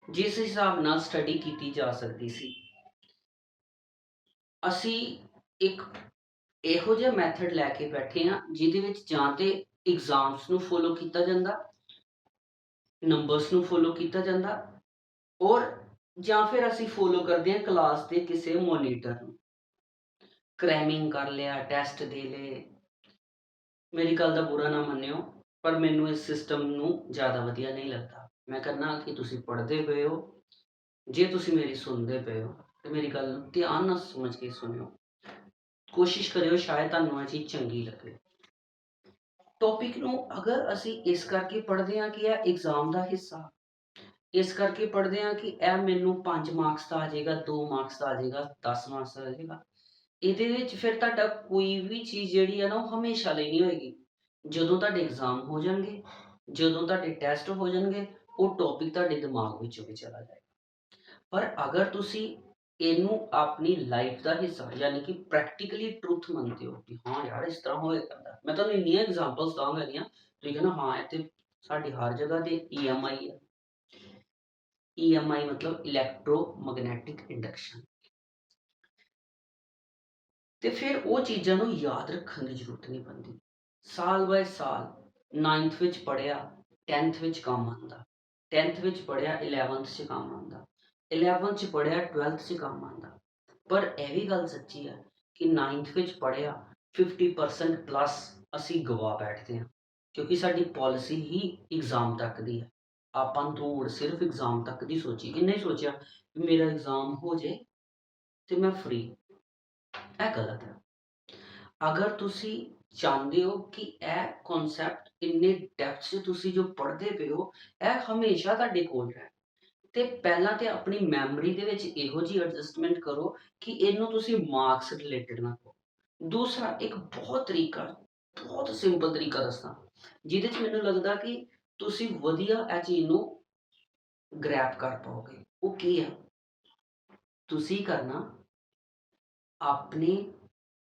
जिस हिसाब नाल स्टडी कीती जा सकती सी। असी एक ਇਹੋ ਜਿਹਾ ਮੈਥਡ ਲੈ ਕੇ ਬੈਠੇ ਹਾਂ ਜਿਹਦੇ ਵਿੱਚ ਜਾਂ ਤੇ ਐਗਜ਼ਾਮਸ ਨੂੰ ਫੋਲੋ ਕੀਤਾ ਜਾਂਦਾ, ਨੰਬਰਸ ਨੂੰ ਫੋਲੋ ਕੀਤਾ ਜਾਂਦਾ, ਔਰ ਜਾਂ ਫਿਰ ਅਸੀਂ ਫੋਲੋ ਕਰਦੇ ਹਾਂ ਕਲਾਸ ਦੇ ਕਿਸੇ ਮੋਨੀਟਰ ਨੂੰ। क्रैमिंग कर लिया, टैसट दे ले, मेरी गल का बुरा ना मन्नियो, पर मैनू इस सिस्टम नू ज़्यादा वधिया नहीं लगता। मैं कहना कि तुसी पढ़ते पे हो, जे तुसी मेरी सुनते पे हो तो मेरी गल ध्यान नाल समझ के सुनियो, कोशिश करियो शायद तुहानू ये चीज़ चंगी लगे। टॉपिक नू अगर असी इस करके पढ़ते हैं कि यह एग्जाम का हिस्सा, इस करके पढ़ते हैं कि यह मैनू 5 मार्क्स का आ जाएगा, 2 मार्क्स का आ जाएगा, 10 मार्क्स का आ जाएगा, ਇਹਦੇ ਵਿੱਚ ਫਿਰ ਤੁਹਾਡਾ ਕੋਈ ਵੀ ਚੀਜ਼ ਜਿਹੜੀ ਹੈ ਨਾ ਉਹ ਹਮੇਸ਼ਾ ਲਈ ਨਹੀਂ ਹੋਏਗੀ। ਜਦੋਂ ਤੁਹਾਡੇ ਐਗਜ਼ਾਮ ਹੋ ਜਾਣਗੇ, ਜਦੋਂ ਤੁਹਾਡੇ ਟੈਸਟ ਹੋ ਜਾਣਗੇ, ਉਹ ਟੌਪਿਕ ਤੁਹਾਡੇ ਦਿਮਾਗ ਵਿੱਚੋਂ ਵੀ ਚਲਾ ਜਾਏਗਾ। पर अगर तुसी ਇਹਨੂੰ ਆਪਣੀ ਲਾਈਫ ਦਾ ਹਿੱਸਾ ਯਾਨੀ ਕਿ ਪ੍ਰੈਕਟੀਕਲੀ ਟਰੁੱਥ ਮੰਨਦੇ ਹੋ ਕਿ ਹਾਂ ਯਾਰ ਇਸ ਤਰ੍ਹਾਂ ਹੋਇਆ ਕਰਦਾ, ਮੈਂ ਤੁਹਾਨੂੰ ਇੰਨੀਆਂ ਐਗਜ਼ਾਮਪਲਸ ਦਾਂਗਾ ਦੀਆਂ ਤੁਸੀਂ ਕਹਿੰਦਾ ਹਾਂ ਇੱਥੇ ਸਾਡੀ ਹਰ ਜਗ੍ਹਾ ਤੇ ਈਐਮਆਈ ਹੈ। ਈਐਮਆਈ ਮਤਲਬ ਇਲੈਕਟ੍ਰੋਮੈਗਨੈਟਿਕ ਇੰਡਕਸ਼ਨ। ਤੇ ਫਿਰ ਉਹ ਚੀਜ਼ਾਂ ਨੂੰ ਯਾਦ ਰੱਖਣ ਦੀ ਜ਼ਰੂਰਤ ਨਹੀਂ ਪੈਂਦੀ। ਸਾਲ ਬਾਏ ਸਾਲ 9th ਵਿੱਚ ਪੜ੍ਹਿਆ 10th ਵਿੱਚ ਕੰਮ ਆਉਂਦਾ, 10th ਵਿੱਚ ਪੜ੍ਹਿਆ 11th 'ਚ ਕੰਮ ਆਉਂਦਾ, 11th 'ਚ ਪੜ੍ਹਿਆ 12th 'ਚ ਕੰਮ ਆਉਂਦਾ। ਪਰ ਇਹ ਵੀ ਗੱਲ ਸੱਚੀ ਹੈ ਕਿ 9th ਵਿੱਚ ਪੜ੍ਹਿਆ 50% ਪਲੱਸ ਅਸੀਂ ਗਵਾ ਬੈਠਦੇ ਹਾਂ, ਕਿਉਂਕਿ ਸਾਡੀ ਪਾਲਿਸੀ ਹੀ ਐਗਜ਼ਾਮ ਤੱਕ ਦੀ ਹੈ। ਆਪਾਂ ਦੌੜ ਸਿਰਫ ਐਗਜ਼ਾਮ ਤੱਕ ਦੀ ਸੋਚੀ, ਇੰਨਾ ਹੀ ਸੋਚਿਆ ਵੀ ਮੇਰਾ ਐਗਜ਼ਾਮ ਹੋ ਜੇ ਤੇ ਮੈਂ ਫ੍ਰੀ। ਇਹ ਗਲਤ ਹੈ। ਅਗਰ ਤੁਸੀਂ ਚਾਹੁੰਦੇ ਹੋ ਕਿ ਇਹ ਕਨਸੈਪਟ ਇੰਨੇ ਡੈਪਥ 'ਚ ਤੁਸੀਂ ਜੋ ਪੜ੍ਹਦੇ ਪਏ ਹੋ ਇਹ ਹਮੇਸ਼ਾ ਤੁਹਾਡੇ ਕੋਲ ਰਹਿਣ, ਤੇ ਪਹਿਲਾਂ ਤੇ ਆਪਣੀ ਮੈਮਰੀ ਦੇ ਵਿੱਚ ਇਹੋ ਜਿਹੀ ਐਡਜਸਟਮੈਂਟ ਕਰੋ ਕਿ ਇਹਨੂੰ ਤੁਸੀਂ ਮਾਰਕਸ ਰਿਲੇਟਡ ਨਾ ਕਰੋ। ਦੂਸਰਾ ਇੱਕ ਬਹੁਤ ਤਰੀਕਾ, ਬਹੁਤ ਸਿੰਪਲ ਤਰੀਕਾ ਦੱਸਾਂ ਜਿਹਦੇ 'ਚ ਮੈਨੂੰ ਲੱਗਦਾ ਕਿ ਤੁਸੀਂ ਵਧੀਆ ਇਹ ਚੀਜ਼ ਨੂੰ ਗ੍ਰੈਬ ਕਰ ਪਾਓਗੇ। ਉਹ ਕੀ ਹੈ? ਤੁਸੀਂ ਕਰਨਾ ਆਪਣੇ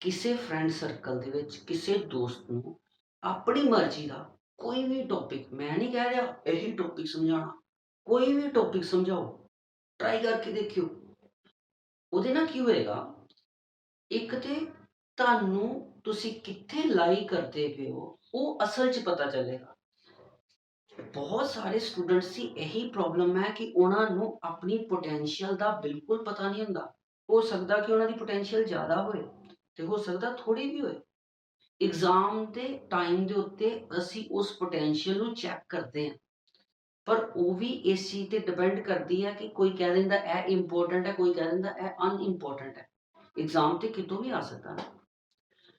ਕਿਸੇ ਫਰੈਂਡ ਸਰਕਲ ਦੇ ਵਿੱਚ ਕਿਸੇ ਦੋਸਤ ਨੂੰ ਆਪਣੀ ਮਰਜ਼ੀ ਦਾ ਕੋਈ ਵੀ ਟੌਪਿਕ, ਮੈਂ ਨਹੀਂ ਕਹਿ ਰਿਹਾ ਇਹੀ ਟੌਪਿਕ ਸਮਝਾਉਣਾ, ਕੋਈ ਵੀ ਟੌਪਿਕ ਸਮਝਾਓ, ਟਰਾਈ ਕਰਕੇ ਦੇਖਿਓ। ਉਹਦੇ ਨਾਲ ਕੀ ਹੋਏਗਾ, ਇੱਕ ਤੇ ਤੁਹਾਨੂੰ ਤੁਸੀਂ ਕਿੱਥੇ ਲਾਈ ਕਰਦੇ ਪਏ ਹੋ ਉਹ ਅਸਲ 'ਚ ਪਤਾ ਚੱਲੇਗਾ। ਬਹੁਤ ਸਾਰੇ ਸਟੂਡੈਂਟਸ ਦੀ ਇਹੀ ਪ੍ਰੋਬਲਮ ਹੈ ਕਿ ਉਹਨਾਂ ਨੂੰ ਆਪਣੀ ਪੋਟੈਂਸ਼ੀਅਲ ਦਾ ਬਿਲਕੁਲ ਪਤਾ ਨਹੀਂ ਹੁੰਦਾ। ਹੋ ਸਕਦਾ ਕਿ ਉਹਨਾਂ ਦੀ ਪੋਟੈਂਸ਼ੀਅਲ ਜ਼ਿਆਦਾ ਹੋਏ ਤੇ ਹੋ ਸਕਦਾ ਥੋੜੀ ਵੀ ਹੋਏ। ਐਗਜ਼ਾਮ ਦੇ ਟਾਈਮ ਦੇ ਉੱਤੇ ਅਸੀਂ ਉਸ ਪੋਟੈਂਸ਼ੀਅਲ ਨੂੰ ਚੈੱਕ ਕਰਦੇ ਹਾਂ, ਪਰ ਉਹ ਵੀ ਇਸ ਚੀਜ਼ ਤੇ ਡਿਪੈਂਡ ਕਰਦੀ ਹੈ ਕਿ ਕੋਈ ਕਹਿ ਦਿੰਦਾ ਇਹ ਇੰਪੋਰਟੈਂਟ ਹੈ, ਕੋਈ ਕਹਿ ਦਿੰਦਾ ਇਹ ਅਨਇੰਪੋਰਟੈਂਟ ਹੈ। ਐਗਜ਼ਾਮ ਤੇ ਕਿਤੋਂ ਵੀ ਆ ਸਕਦਾ ਨਾ।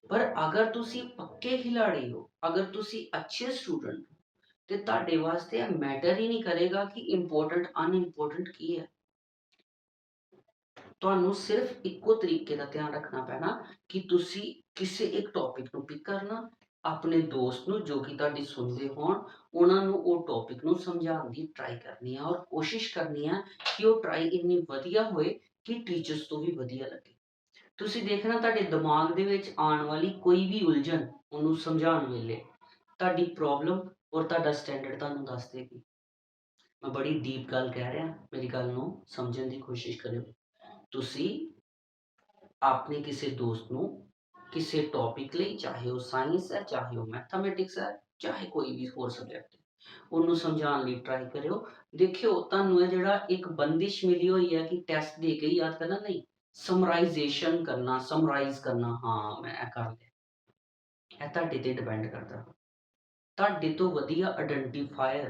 ਪਰ ਅਗਰ ਤੁਸੀਂ ਪੱਕੇ ਖਿਲਾੜੀ ਹੋ, ਅਗਰ ਤੁਸੀਂ ਅੱਛੇ ਸਟੂਡੈਂਟ ਹੋ ਤੇ ਤੁਹਾਡੇ ਵਾਸਤੇ ਇਹ ਮੈਟਰ ਹੀ ਨਹੀਂ ਕਰੇਗਾ ਕਿ ਇੰਪੋਰਟੈਂਟ ਅਨਇੰਪੋਰਟੈਂਟ ਕੀ ਹੈ। ਤੁਹਾਨੂੰ ਸਿਰਫ ਇੱਕੋ ਤਰੀਕੇ ਦਾ ਧਿਆਨ ਰੱਖਣਾ ਪੈਣਾ ਕਿ ਤੁਸੀਂ ਕਿਸੇ ਇੱਕ ਟੌਪਿਕ ਨੂੰ ਪਿਕ ਕਰਨਾ, ਆਪਣੇ ਦੋਸਤ ਨੂੰ ਜੋ ਕਿ ਤੁਹਾਡੀ ਸੁਣਦੇ ਹੋਣ ਉਹਨਾਂ ਨੂੰ ਉਹ ਟੌਪਿਕ ਨੂੰ ਸਮਝਾਉਣ ਦੀ ਟਰਾਈ ਕਰਨੀ ਹੈ ਔਰ ਕੋਸ਼ਿਸ਼ ਕਰਨੀ ਹੈ ਕਿ ਉਹ ਟਰਾਈ ਇੰਨੀ ਵਧੀਆ ਹੋਏ ਕਿ ਟੀਚਰਸ ਤੋਂ ਵੀ ਵਧੀਆ ਲੱਗੇ। ਤੁਸੀਂ ਦੇਖਣਾ ਤੁਹਾਡੇ ਦਿਮਾਗ ਦੇ ਵਿੱਚ ਆਉਣ ਵਾਲੀ ਕੋਈ ਵੀ ਉਲਝਣ ਉਹਨੂੰ ਸਮਝਾਉਣ ਵੇਲੇ ਤੁਹਾਡੀ ਪ੍ਰੋਬਲਮ ਔਰ ਤੁਹਾਡਾ ਸਟੈਂਡਰਡ ਤੁਹਾਨੂੰ ਦੱਸ ਦੇਗੀ। ਮੈਂ ਬੜੀ ਡੀਪ ਗੱਲ ਕਹਿ ਰਿਹਾ, ਮੇਰੀ ਗੱਲ ਨੂੰ ਸਮਝਣ ਦੀ ਕੋਸ਼ਿਸ਼ ਕਰਿਓ। ਤੁਸੀਂ ਆਪਣੇ ਕਿਸੇ ਦੋਸਤ ਨੂੰ ਕਿਸੇ ਟੌਪਿਕ ਲਈ, ਚਾਹੇ ਉਹ ਸਾਇੰਸ ਹੈ, ਚਾਹੇ ਉਹ ਮੈਥਮੈਟਿਕਸ ਹੈ, ਚਾਹੇ ਕੋਈ ਵੀ ਹੋਰ ਸਬਜੈਕਟ ਹੈ, ਉਹਨੂੰ ਸਮਝਾਉਣ ਲਈ ਟਰਾਈ ਕਰਿਓ। ਦੇਖਿਓ ਤੁਹਾਨੂੰ ਇਹ ਜਿਹੜਾ ਇੱਕ ਬੰਦਿਸ਼ ਮਿਲੀ ਹੋਈ ਹੈ ਕਿ ਟੈਸਟ ਦੇ ਕੇ ਯਾਦ ਕਰਨਾ, ਨਹੀਂ, ਸਮਰਾਈਜ਼ੇਸ਼ਨ ਕਰਨਾ, ਸਮਰਾਈਜ਼ ਕਰਨਾ, ਹਾਂ ਮੈਂ ਇਹ ਕਰ ਲਿਆ। ਇਹ ਤੁਹਾਡੇ ਤੇ ਡਿਪੈਂਡ ਕਰਦਾ। ਤੁਹਾਡੇ ਤੋਂ ਵਧੀਆ ਆਇਡੈਂਟੀਫਾਇਰ,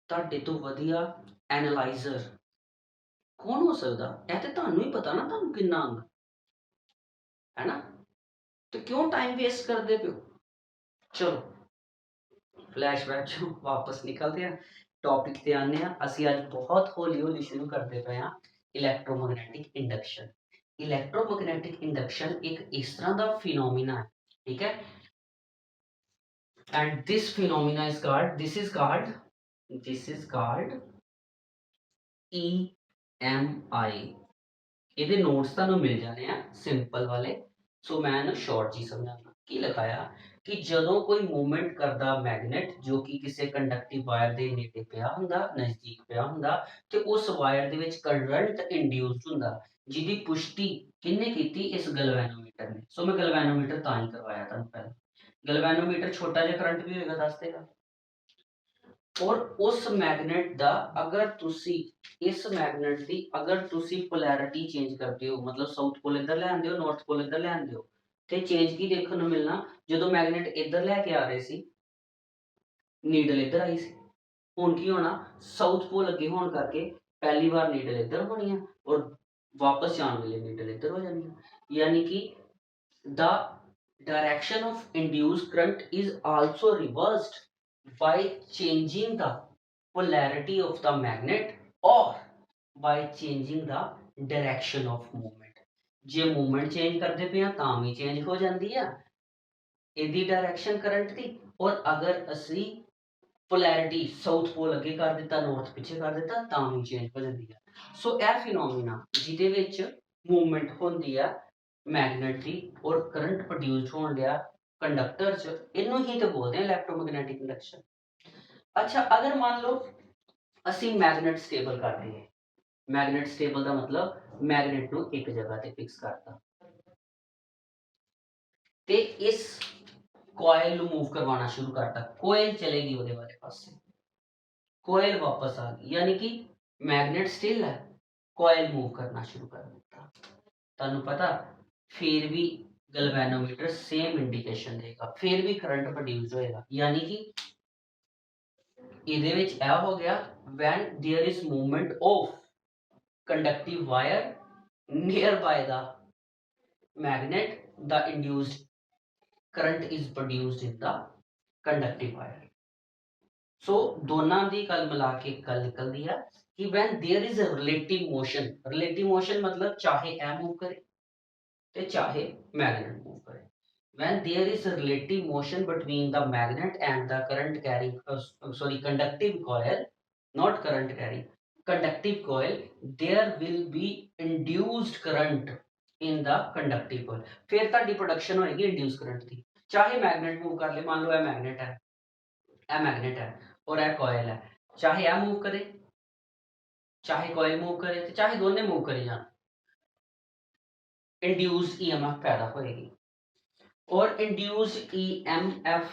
ਤੁਹਾਡੇ ਤੋਂ ਵਧੀਆ ਐਨਾਲਾਈਜ਼ਰ ਕੌਣ ਹੋ ਸਕਦਾ? ਇਹ ਤੇ ਤੁਹਾਨੂੰ ਹੀ ਪਤਾ ਨਾ ਤੁਹਾਨੂੰ ਕਿੰਨਾ ਆਉਂਦਾ ਹੈ ਨਾ। ਤੇ ਕਿਉਂ ਟਾਈਮ ਵੇਸਟ ਕਰਦੇ ਪਿਓ? ਚਲੋ ਫਲੈਸ਼ਬੈਕ ਚੋਂ ਵਾਪਸ ਨਿਕਲਦੇ ਆ, ਟੌਪਿਕ ਤੇ ਆਉਂਦੇ ਆ। ਅਸੀਂ ਅੱਜ ਬਹੁਤ ਹੌਲੀ ਹੌਲੀ ਸ਼ੁਰੂ ਕਰਦੇ ਪਏ ਹਾਂ ਇਲੈਕਟ੍ਰੋਮੈਗਨੈਟਿਕ ਇੰਡਕਸ਼ਨ। ਇਲੈਕਟ੍ਰੋਮੈਗਨੈਟਿਕ ਇੰਡਕਸ਼ਨ ਇੱਕ ਇਸ ਤਰ੍ਹਾਂ ਦਾ ਫਿਨੋਮੀਨਾ ਹੈ, ਠੀਕ ਹੈ, and this phenomena is called, this is called EMI। ਇਹਦੇ ਨੋਟਸ ਤੁਹਾਨੂੰ ਮਿਲ ਜਾਣੇ ਆ ਸਿੰਪਲ ਵਾਲੇ, ਸੋ ਮੈਂ ਇਹਨੂੰ ਸ਼ਾਰਟ ਜੀ ਸਮਝਾਉਣਾ। ਕੀ ਲਿਖਾਇਆ ਕਿ ਜਦੋਂ ਕੋਈ ਮੂਵਮੈਂਟ ਕਰਦਾ ਮੈਗਨੇਟ ਜੋ ਕਿ ਕਿਸੇ ਕੰਡਕਟਿਵ ਵਾਇਰ ਦੇ ਨੇੜੇ ਪਿਆ ਹੁੰਦਾ, ਨਜ਼ਦੀਕ ਪਿਆ ਹੁੰਦਾ, ਤੇ ਉਸ ਵਾਇਰ ਦੇ ਵਿੱਚ ਕਰੰਟ ਇੰਡਿਊਸਡ ਹੁੰਦਾ, ਜਿਹਦੀ ਪੁਸ਼ਟੀ ਕਿਹਨੇ ਕੀਤੀ? ਇਸ ਗਲਵੈਨੋਮੀਟਰ ਨੇ। ਸੋ ਮੈਂ ਗਲਵੈਨੋਮੀਟਰ ਤਾਂ ਹੀ ਕਰਵਾਇਆ ਤੁਹਾਨੂੰ ਪਹਿਲਾਂ। ਗਲਵੈਨੋਮੀਟਰ ਛੋਟਾ ਜਿਹਾ ਕਰੰਟ ਵੀ ਹੋਏਗਾ ਦੱਸ ਦੇਗਾ। ਔਰ ਉਸ ਮੈਗਨੇਟ ਦਾ ਅਗਰ ਤੁਸੀਂ ਇਸ ਮੈਗਨੇਟ ਦੀ ਅਗਰ ਤੁਸੀਂ ਪੋਲੈਰਿਟੀ ਚੇਂਜ ਕਰਦੇ ਹੋ, ਮਤਲਬ ਸਾਊਥ ਪੋਲ ਇੱਧਰ ਲੈ ਆਉਂਦੇ ਹੋ, ਨਾਰਥ ਪੋਲ ਇੱਧਰ ਲੈ ਆਉਂਦੇ ਹੋ, ਤੇ ਚੇਂਜ ਕੀ ਦੇਖਣ ਨੂੰ ਮਿਲਣਾ? ਜਦੋਂ ਮੈਗਨੇਟ ਇੱਧਰ ਲੈ ਕੇ ਆ ਰਹੇ ਸੀ ਨੀਡਲ ਇੱਧਰ ਆਈ ਸੀ, ਹੁਣ ਕੀ ਹੋਣਾ? ਸਾਊਥ ਪੋਲ ਅੱਗੇ ਹੋਣ ਕਰਕੇ ਪਹਿਲੀ ਵਾਰ ਨੀਡਲ ਇੱਧਰ ਹੋਣੀ ਹੈ ਔਰ ਵਾਪਸ ਜਾਣ ਵੇਲੇ ਨੀਡਲ ਇੱਧਰ ਹੋ ਜਾਣੀ ਹੈ। ਯਾਨੀ ਕਿ the direction of induced current is also reversed by changing the polarity of the magnet or by changing the direction of movement। ਜੇ ਮੂਵਮੈਂਟ ਚੇਂਜ ਕਰਦੇ ਪਏ ਆ ਤਾਂ ਵੀ ਚੇਂਜ ਹੋ ਜਾਂਦੀ ਆ ਇਹਦੀ ਡਾਇਰੈਕਸ਼ਨ ਕਰੰਟ ਦੀ, ਔਰ ਅਗਰ ਅਸੀਂ पोलैरिटी साउथ पोल अगे कर दिता, नॉर्थ पिछे कर दिता, तां भी चेंज हो जाती है। सो यह फिनोमिना जिहदे विच मूवमेंट होंदी है मैगनेट की और करंट प्रोड्यूस होण दिया कंडक्टर च, इनू ही तो बोलते हैं इलैक्ट्रोमैग्नेटिक इंडक्शन। अच्छा, अगर मान लो असी मैगनेट स्टेबल कर दिए, मैगनेट स्टेबल का मतलब मैगनेट नू एक जगह ते फिक्स करता ते इस कॉइल नू मूव करवाना शुरू करता, कॉइल चलेगी उहदे वाले पासे, कॉइल वापस आ गई, यानी कि मैगनेट स्टिल है, कॉइल मूव करना शुरू कर दिता। तुहानू पता फिर भी गैल्वेनोमीटर सेम इंडिकेशन देगा, फिर भी करंट प्रोड्यूस होएगा, यानी कि इहदे विच यह हो गया when there is movement of conductive wire nearby the magnet, the induced current is produced in the conductive wire. So दोनों दी गल मिला के गल निकलती है कि when there is a relative motion मतलब चाहे ए मूव करे ते चाहे मैग्नेट मूव करे, when there is a relative motion between the magnet and the current carrying conductive coil, not current carrying, conductive coil, there will be induced current in the conductive coil। फिर ਤੁਹਾਡੀ production होएगी induce current की, चाहे magnet move कर ले, मान लो यह magnet है और यह कॉइल है, चाहे यह मूव करे चाहे कॉइल मूव करे तो चाहे दोनों मूव करे जान, इंड्यूस्ड ईएमएफ पैदा होएगी। और इंड्यूस्ड ईएमएफ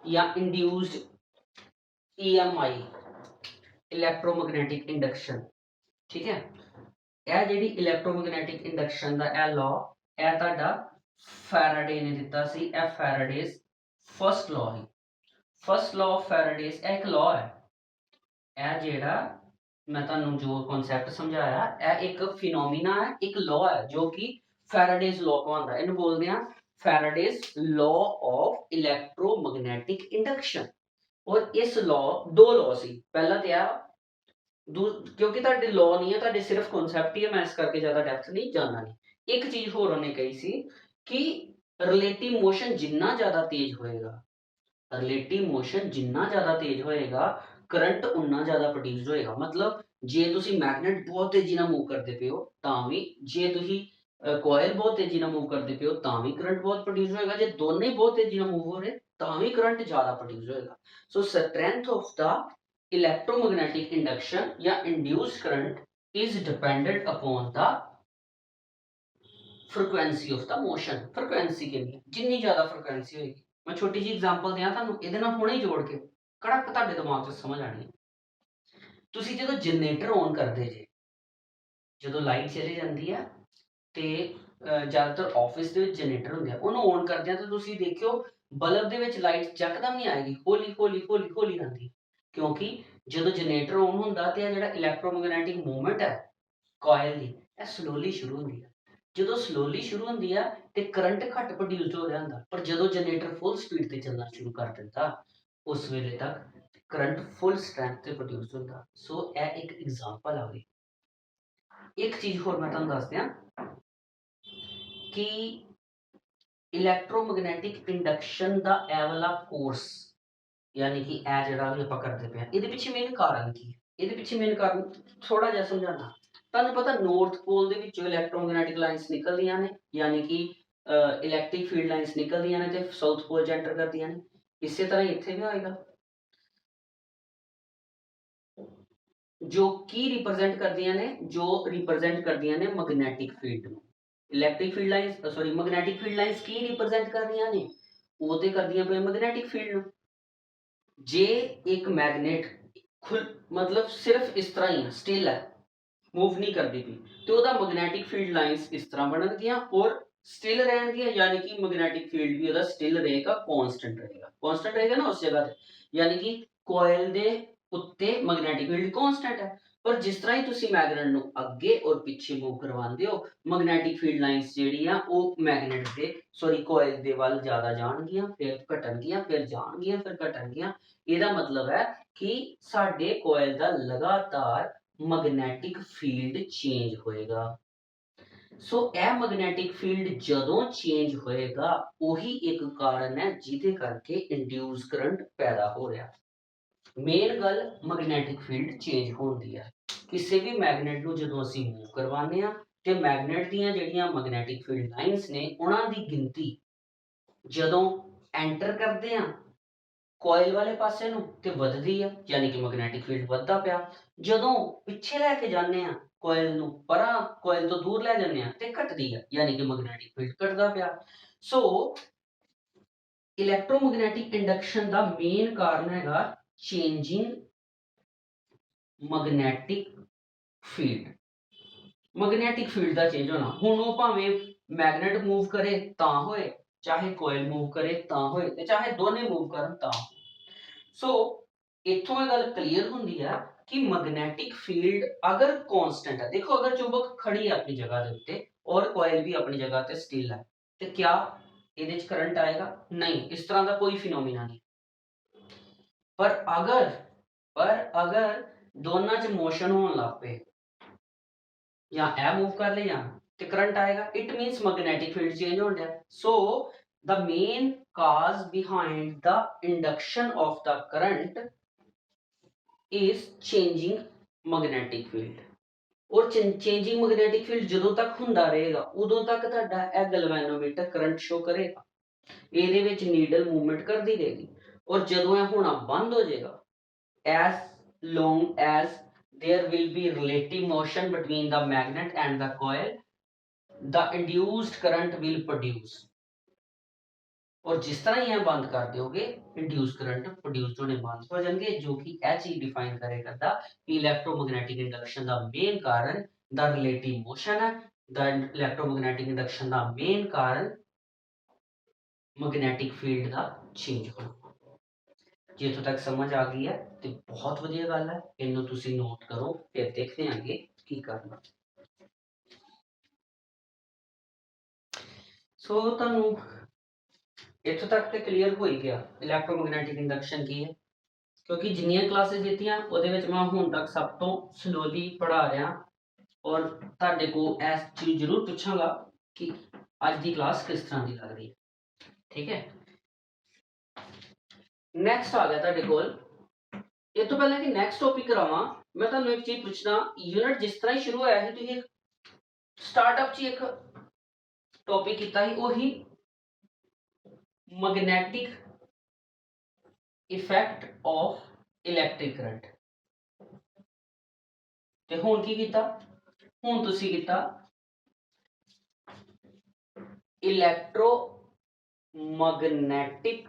या इंड्यूस्ड ईएमआई इलैक्ट्रोमैग्नेटिक इंडक्शन, ठीक है, यह जिहड़ी इलैक्ट्रोमैग्नेटिक इंडक्शन दा यह लॉ यह तुहाडा फैराडे ने दिता सी, यह फैराडेज फर्स्ट लॉ है, फर्स्ट लॉ ऑफ फैराडेज एक लॉ है, यह जिहड़ा मैं तुहानू जो कॉन्सैप्ट समझाया यह एक फिनोमिना है, एक लॉ है जो कि फैराडेज लॉ कहलाता है, इन्हू बोलते हैं फैराडेज लॉ ऑफ इलैक्ट्रोमैग्नेटिक इंडक्शन। और इस लॉ दो लॉ सी, पहला तो यह क्योंकि ਤੁਹਾਡੇ लॉ नहीं है, ਤੁਹਾਡੇ सिर्फ कॉन्सैप्ट ही है, मैं इस करके ज्यादा डेप्थ नहीं जानना नहीं। एक चीज होर उन्हें कही सी कि रिलेटिव मोशन जिन्ना ज्यादा तेज होएगा, रिलेटिव मोशन जिन्ना ज्यादा तेज होएगा करंट उन्ना ज्यादा प्रोड्यूस होएगा। मतलब जे तुसी मैग्नेट बहुत तेजी नाल मूव करते पे हो तां भी, जे तुसी कॉइल बहुत तेजी नाल मूव करते पे हो तां भी करंट बहुत प्रोड्यूस होएगा, जे दोनों बहुत तेजी नाल मूव हो रहे तां भी करंट ज्यादा प्रोड्यूस होएगा। So strength of the electromagnetic induction या induced current is dependent upon the frequency of the motion. Frequency कितनी, जितनी ज्यादा फ्रीक्वेंसी होगी, मैं छोटी जी एग्जांपल दियां ਤੁਹਾਨੂੰ ਇਹਦੇ ਨਾਲ ਹੁਣੇ जोड़ के कड़क ਤੁਹਾਡੇ दिमाग 'ਚ समझ आनी है। ਤੁਸੀਂ ਜਦੋਂ ਜਨਰੇਟਰ ਔਨ ਕਰਦੇ ਜੇ, ਜਦੋਂ ਲਾਈਟ ਚਲੀ ਜਾਂਦੀ ਹੈ ਤੇ ਜ਼ਿਆਦਾਤਰ ਆਫਿਸ ਦੇ ਵਿੱਚ ਜਨਰੇਟਰ ਹੁੰਦੇ ਆ, ਉਹਨੂੰ ਔਨ ਕਰਦੇ ਆ ਤਾਂ ਤੁਸੀਂ ਦੇਖਿਓ ਬਲਬ ਦੇ ਵਿੱਚ ਲਾਈਟ ਯਕਦਮ ਨਹੀਂ ਆਏਗੀ, ਹੌਲੀ ਹੌਲੀ ਹੌਲੀ ਹੌਲੀ ਆਉਂਦੀ, ਕਿਉਂਕਿ ਜਦੋਂ ਜਨਰੇਟਰ ਔਨ ਹੁੰਦਾ ਤੇ ਇਹ ਜਿਹੜਾ ਇਲੈਕਟ੍ਰੋਮੈਗਨੈਟਿਕ ਮੂਵਮੈਂਟ ਹੈ ਕੋਇਲ ਦੀ ਇਹ ਸਲੋਲੀ ਸ਼ੁਰੂ ਹੁੰਦੀ ਹੈ। ਜਦੋਂ ਸਲੋਲੀ ਸ਼ੁਰੂ ਹੁੰਦੀ ਆ ਤੇ ਕਰੰਟ ਘੱਟ ਪ੍ਰੋਡਿਊਸ ਹੋ ਰਿਹਾ ਹੁੰਦਾ, ਪਰ ਜਦੋਂ ਜਨਰੇਟਰ ਫੁੱਲ ਸਪੀਡ ਤੇ ਚੱਲਣਾ ਸ਼ੁਰੂ ਕਰ ਦਿੰਦਾ ਉਸ ਵੇਲੇ ਤੱਕ करंट फुल स्ट्रेंथ से प्रोड्यूस होता। सो यह एक एग्जांपल आ गई। एक चीज होर मैं तुहानू दस दियां कि इलैक्ट्रोमैग्नेटिक इंडक्शन दा ए वाला कोर्स यानी कि ए जिहड़ा भी आपां करदे पे इहदे पिछे मेन कारण की है, इहदे पिछे मेन कारण थोड़ा जिहा समझाना। तुहानू पता नॉर्थ पोल दे विचों इलैक्ट्रोमैग्नेटिक लाइन्स निकलदियां ने, यानी कि इलैक्ट्रिक फील्ड लाइन्स निकलदियां ने ते साउथ पोल च एंटर करदियां ने, इसे तरह इत्थे भी होएगा जो की रिप्रेजेंट कर दिया ने, जो रिप्रेजेंट कर दिया ने मैग्नेटिक फील्ड ਨੂੰ। Electric field lines sorry magnetic field lines की रिप्रेजेंट कर दिया ने, वो ते कर दिया पे मैग्नेटिक फील्ड ਨੂੰ। जे एक मैग्नेट खुल मतलब सिर्फ इस तरह ही है, स्टिल है, मूव नहीं करती पी, तो ਉਹਦਾ मैग्नेटिक फील्ड लाइंस इस तरह ਬਣਨਗੀਆਂ और स्टिल रहणगीਆਂ, यानी कि मैग्नेटिक फील्ड भी ਉਹਦਾ स्टिल रहेगा, कांस्टेंट रहेगा, कांस्टेंट रहेगा ना उस जगह ਤੇ, यानी कि कोयल ਦੇ उत्ते मैग्नेटिक फील्ड कांस्टेंट है। पर जिस तरह ही तुसी मैग्नेट ਨੂੰ ਅੱਗੇ और पीछे मूव करवांदे हो मैग्नेटिक फील्ड लाइंस ਜਿਹੜੀ ਆ ਉਹ मैग्नेट ਦੇ सॉरी कोयल ਦੇ ਵੱਲ ਜ਼ਿਆਦਾ ਜਾਣਗੀਆਂ, ਫਿਰ ਘਟਣਗੀਆਂ, ਫਿਰ ਜਾਣਗੀਆਂ, ਫਿਰ ਘਟਣਗੀਆਂ। ਇਹਦਾ ਮਤਲਬ ਹੈ ਕਿ ਸਾਡੇ ਕੋਇਲ ਦਾ ਲਗਾਤਾਰ मैग्नेटिक फील्ड चेंज होएगा। सो ए मैग्नेटिक फील्ड जदों चेंज होएगा वही एक कारण है जिदे करके इंड्यूस करंट पैदा हो रहा। ਮੇਨ ਗੱਲ ਮੈਗਨੈਟਿਕ ਫੀਲਡ ਚੇਂਜ ਹੁੰਦੀ ਹੈ। ਕਿਸੇ ਵੀ ਮੈਗਨੇਟ ਨੂੰ ਜਦੋਂ ਅਸੀਂ ਮੂਵ ਕਰਵਾਉਂਦੇ ਆ ਤੇ ਮੈਗਨੇਟ ਦੀਆਂ ਜਿਹੜੀਆਂ ਮੈਗਨੈਟਿਕ ਫੀਲਡ ਲਾਈਨਸ ਨੇ ਉਹਨਾਂ ਦੀ ਗਿਣਤੀ ਜਦੋਂ ਐਂਟਰ ਕਰਦੇ ਆ ਕੋਇਲ ਵਾਲੇ ਪਾਸੇ ਨੂੰ ਤੇ ਵੱਧਦੀ ਆ, ਯਾਨੀ ਕਿ ਮੈਗਨੈਟਿਕ ਫੀਲਡ ਵੱਧਦਾ ਪਿਆ। ਜਦੋਂ ਪਿੱਛੇ ਲੈ ਕੇ ਜਾਂਦੇ ਆ ਕੋਇਲ ਨੂੰ, ਪਰਾਂ ਕੋਇਲ ਤੋਂ ਦੂਰ ਲੈ ਜਾਂਦੇ ਆ ਤੇ ਘਟਦੀ ਆ, ਯਾਨੀ ਕਿ ਮੈਗਨੈਟਿਕ ਫੀਲਡ ਘਟਦਾ ਪਿਆ। ਸੋ ਇਲੈਕਟ੍ਰੋਮੈਗਨੈਟਿਕ ਇੰਡਕਸ਼ਨ ਦਾ ਮੇਨ ਕਾਰਨ ਹੈਗਾ changing magnetic field. Magnetic field ਦਾ ਚੇਂਜ ਹੋਣਾ, ਹੁਣ ਉਹ ਭਾਵੇਂ ਮੈਗਨੇਟ ਮੂਵ ਕਰੇ ਤਾਂ ਹੋਏ, ਚਾਹੇ ਕੋਇਲ ਮੂਵ ਕਰੇ ਤਾਂ ਹੋਏ, ਤੇ ਚਾਹੇ ਦੋਨੇ ਮੂਵ ਕਰਨ ਤਾਂ। ਸੋ ਇੱਥੋਂ ਇਹ ਗੱਲ ਕਲੀਅਰ ਹੁੰਦੀ ਆ ਕਿ ਮੈਗਨੈਟਿਕ ਫੀਲਡ ਅਗਰ ਕਾਂਸਟੈਂਟ ਹੈ, ਦੇਖੋ ਅਗਰ ਚੁੰਬਕ ਖੜੀ ਹੈ ਆਪਣੀ ਜਗ੍ਹਾ ਦੇ ਉੱਤੇ ਔਰ ਕੋਇਲ ਵੀ ਆਪਣੀ ਜਗ੍ਹਾ ਤੇ ਸਟਿਲ ਹੈ, ਤੇ ਕਿਆ ਇਹਦੇ ਚ ਕਰੰਟ ਆਏਗਾ? ਨਹੀਂ, ਇਸ ਤਰ੍ਹਾਂ ਦਾ ਕੋਈ ਫਿਨੋਮੀਨਾ ਨਹੀਂ। ਪਰ ਅਗਰ ਦੋਨਾਂ ਚ ਮੋਸ਼ਨ ਹੋਣ ਲੱਗ ਪਏ, ਜਾਂ ਇਹ ਮੂਵ ਕਰ ਲੈ ਜਾਂ, ਤੇ ਕਰੰਟ ਆਏਗਾ। It means magnetic field change ਹੋ ਰਿਹਾ। ਸੋ the main cause behind the induction of the current is changing magnetic field। और changing magnetic field ਜਦੋਂ ਤੱਕ ਹੁੰਦਾ ਰਹੇਗਾ ਉਦੋਂ ਤੱਕ ਤੁਹਾਡਾ ਇਹ ਗੈਲਵੇਨੋਮੀਟਰ ਕਰੰਟ ਸ਼ੋ ਕਰੇਗਾ, ਇਹਦੇ ਵਿੱਚ ਨੀਡਲ ਮੂਵਮੈਂਟ ਕਰਦੀ ਰਹੇਗੀ। ਔਰ ਜਦੋਂ ਇਹ ਹੋਣਾ ਬੰਦ ਹੋ ਜਾਏਗਾ, as long as there will be relative motion between the magnet and the coil, the induced current will produce। और जिस तरह ही बंद कर दोगे इंड्यूस करंट प्रोड्यूस होने बंद हो जाएंगे, जो कि यह चीज डिफाइन करेगा इलेक्ट्रोमैग्नेटिक इंडक्शन का मेन कारण द रिलेटिव मोशन है। द इलेक्ट्रोमैग्नेटिक इंडक्शन का मेन कारण मैग्नेटिक फील्ड का चेंज होना। जे इत्थों तक समझ आ गई है तो बहुत वधिया गल है, इन्हों तुसी नोट करो, फिर देखते हैं आगे की करना। सो तुहानू इत्थों तक तो क्लीयर हो ही गया इलैक्ट्रोमैग्नेटिक इंडक्शन की है, क्योंकि जिन्नियां क्लासेस दित्तियां ਉਹਦੇ ਵਿੱਚ मैं ਹੁਣ तक सब तो स्लोली पढ़ा रहा और ਤੁਹਾਡੇ को इस चीज जरूर पूछांगा कि ਅੱਜ ਦੀ क्लास किस तरह की लग रही है। ठीक है, नैक्सट आ गया ਤੁਹਾਡੇ ਕੋਲ। ਇਹ ਤੋਂ ਪਹਿਲਾਂ कि नैक्सट टॉपिक करावां, मैं ਤੁਹਾਨੂੰ एक चीज पूछना, यूनिट जिस तरह ही शुरू होया है ਤੁਸੀਂ एक स्टार्टअप च एक टॉपिक कीता ही ਉਹੀ magnetic effect of electric current. ते हुण की कीता, हुण तुसी कीता electromagnetic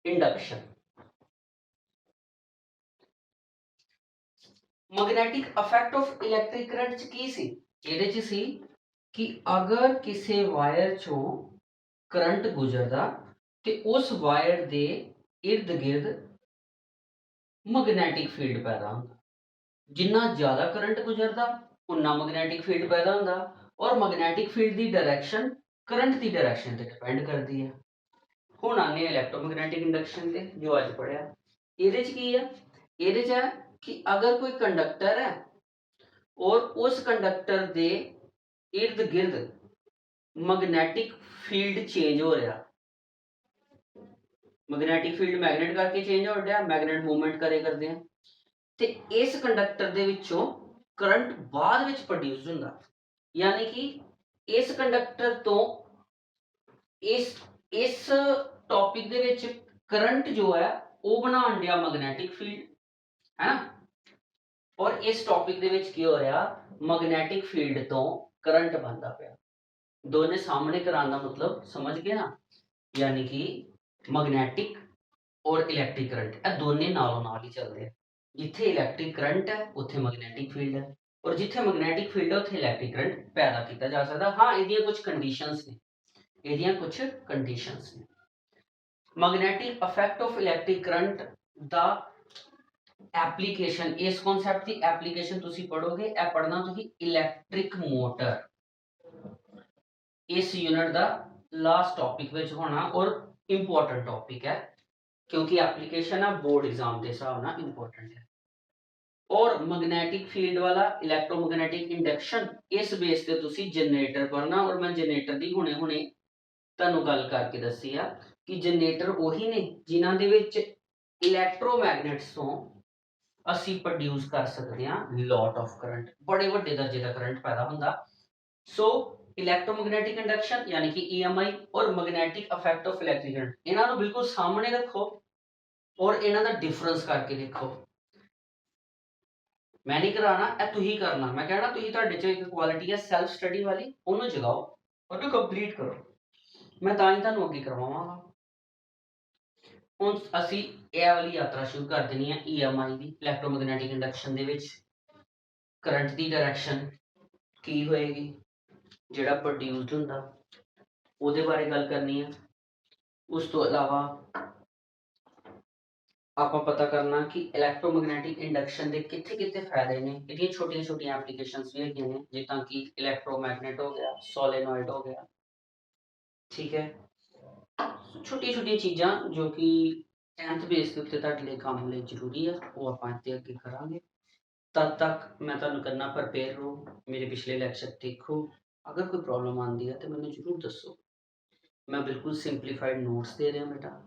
induction. Magnetic effect of electric current च की सी, ਇਹਦੇ ਚ ਸੀ कि अगर किसी वायर चों करंट गुजरदा ते उस वायर दे इर्द गिर्द मैग्नेटिक फील्ड पैदा होंदा। जिन्ना ज़्यादा करंट गुजरदा उन्ना मैग्नेटिक फील्ड पैदा होंदा, और मैग्नेटिक फील्ड की डायरैक्शन करंट की डायरैक्शन ते डिपेंड करती है। हुण आने इलैक्ट्रोमैग्नेटिक इंडक्शन ते जो अज पढ़िया, ਇਹਦੇ ਚ ਕੀ है, ਇਹਦੇ ਚ है कि अगर कोई कंडक्टर है और उस कंडक्टर दे इर्द गिर्द मैग्नेटिक फील्ड चेंज हो रहा, मैग्नेटिक फील्ड मैगनेट करके चेंज हो रहा, मैगनेट मूवमेंट करे करते हैं, ते इस कंडक्टर दे विचों करंट बाद विच प्रोड्यूस हुंदा, यानी कि इस कंडक्टर तो इस टॉपिक दे विच करंट जो है वो बनाउण दिया मैग्नेटिक फील्ड है ना, और इस टॉपिक दे विच की हो रहा, मैग्नेटिक फील्ड तो करंट बनता पाया। दोनों सामने कराने का मतलब समझ गए ना, यानी कि मैग्नेटिक और इलैक्ट्रिक करंट ये दोनों नालों नाल ही चलते हैं। जिथे इलैक्ट्रिक करंट है उत्थे मैग्नेटिक फील्ड है, और जिथे मैग्नेटिक फील्ड है उत्थे इलैक्ट्रिक करंट पैदा किया जा सकता। हाँ, इहदियां कुछ कंडीशंस ने, इहदियां कुछ कंडीशंस ने। Magnetic effect of electric current the application, इस कॉन्सेप्ट की एप्लीकेशन तुसी पढ़ोगे, ए पढ़ना तुसी इलैक्ट्रिक मोटर, इस यूनिट का लास्ट टॉपिक विच होना और इंपॉर्टेंट टॉपिक है, क्योंकि एप्लीकेशन है बोर्ड एग्जाम के हिसाब नाल इंपॉर्टेंट है। और मैग्नेटिक फील्ड वाला इलैक्ट्रोमैग्नेटिक इंडक्शन, इस बेस पे तुसी जनरेटर पढ़ना, और मैं जनरेटर की हुणे हुणे तुहानूं गल करके दस्सी आ कि जनरेटर वही ने जिन्हां दे विच ਇਲੈਕਟ੍ਰੋਮੈਗਨੇਟਸ ਤੋਂ ਅਸੀਂ ਪ੍ਰੋਡਿਊਸ ਕਰ ਸਕਦੇ ਹਾਂ ਲੋਟ ਆਫ ਕਰੰਟ, ਬੜੇ ਵੱਡੇ ਦਰਜੇ ਦਾ ਕਰੰਟ ਪੈਦਾ ਹੁੰਦਾ। ਸੋ ਇਲੈਕਟ੍ਰੋਮੈਗਨੈਟਿਕ ਇੰਡਕਸ਼ਨ यानी कि EMI और magnetic effect of electric current, ਇਹਨਾਂ ਨੂੰ ਬਿਲਕੁਲ ਸਾਹਮਣੇ ਰੱਖੋ ਔਰ ਇਹਨਾਂ ਦਾ ਡਿਫਰੈਂਸ ਕਰਕੇ ਦੇਖੋ। ਮੈਂ ਨਹੀਂ ਕਰਾਣਾ, ਇਹ ਤੁਸੀਂ ਕਰਨਾ। ਮੈਂ ਕਹਿਣਾ ਤੁਸੀਂ, ਤੁਹਾਡੇ 'ਚ ਇੱਕ ਕੁਆਲਿਟੀ ਹੈ ਸੈਲਫ ਸਟੱਡੀ ਵਾਲੀ, ਉਹਨੂੰ ਜਗਾਓ, ਉਹਨੂੰ ਕੰਪਲੀਟ ਕਰੋ। ਮੈਂ ਤਾਂ ਹੀ ਤੁਹਾਨੂੰ ਅੱਗੇ ਕਰਵਾਵਾਂਗਾ। ਹੁਣ ਅਸੀਂ ਇਹ ਵਾਲੀ ਯਾਤਰਾ ਸ਼ੁਰੂ ਕਰ ਦੇਣੀ ਹੈ EMI ਦੀ। ਇਲੈਕਟ੍ਰੋਮੈਗਨੈਟਿਕ ਇੰਡਕਸ਼ਨ ਦੇ ਵਿੱਚ ਕਰੰਟ ਦੀ ਡਾਇਰੈਕਸ਼ਨ ਕੀ ਹੋਏਗੀ, ਜਿਹੜਾ ਪ੍ਰੋਡਿਊਸਡ ਹੁੰਦਾ ਉਹਦੇ ਬਾਰੇ ਗੱਲ ਕਰਨੀ ਹੈ। ਉਸ ਤੋਂ ਇਲਾਵਾ ਆਪਾਂ ਪਤਾ ਕਰਨਾ ਕਿ ਇਲੈਕਟ੍ਰੋਮੈਗਨੈਟਿਕ ਇੰਡਕਸ਼ਨ ਦੇ ਕਿੱਥੇ ਕਿੱਥੇ ਫਾਇਦੇ ਨੇ। ਇਹਦੀਆਂ ਛੋਟੀਆਂ ਛੋਟੀਆਂ ਐਪਲੀਕੇਸ਼ਨਸ ਵੀ ਹੈਗੀਆਂ ਨੇ, ਜਿੱਦਾਂ ਕਿ ਇਲੈਕਟ੍ਰੋਮੈਗਨੇਟ ਹੋ ਗਿਆ, ਸੋਲੇਨੋਇਡ ਹੋ ਗਿਆ, ਠੀਕ ਹੈ। ਛੋਟੀਆਂ ਛੋਟੀਆਂ ਚੀਜ਼ਾਂ ਜੋ ਕਿ 10th ਬੇਸ ਦੇ ਉੱਤੇ ਤੁਹਾਡੇ ਲਈ ਕੰਮ ਲਈ ਜ਼ਰੂਰੀ ਆ, ਉਹ ਆਪਾਂ ਇੱਥੇ ਅੱਗੇ ਕਰਾਂਗੇ। ਤਦ ਤੱਕ ਮੈਂ ਤੁਹਾਨੂੰ ਕਰਨਾ ਪ੍ਰਪੇਅਰ ਰਹੋ, ਮੇਰੇ ਪਿਛਲੇ ਲੈਕਚਰ ਦੇਖੋ। ਅਗਰ ਕੋਈ ਪ੍ਰੋਬਲਮ ਆਉਂਦੀ ਹੈ ਤਾਂ ਮੈਨੂੰ ਜ਼ਰੂਰ ਦੱਸੋ। ਮੈਂ ਬਿਲਕੁਲ ਸਿੰਪਲੀਫਾਈਡ ਨੋਟਸ ਦੇ ਰਿਹਾ ਬੇਟਾ,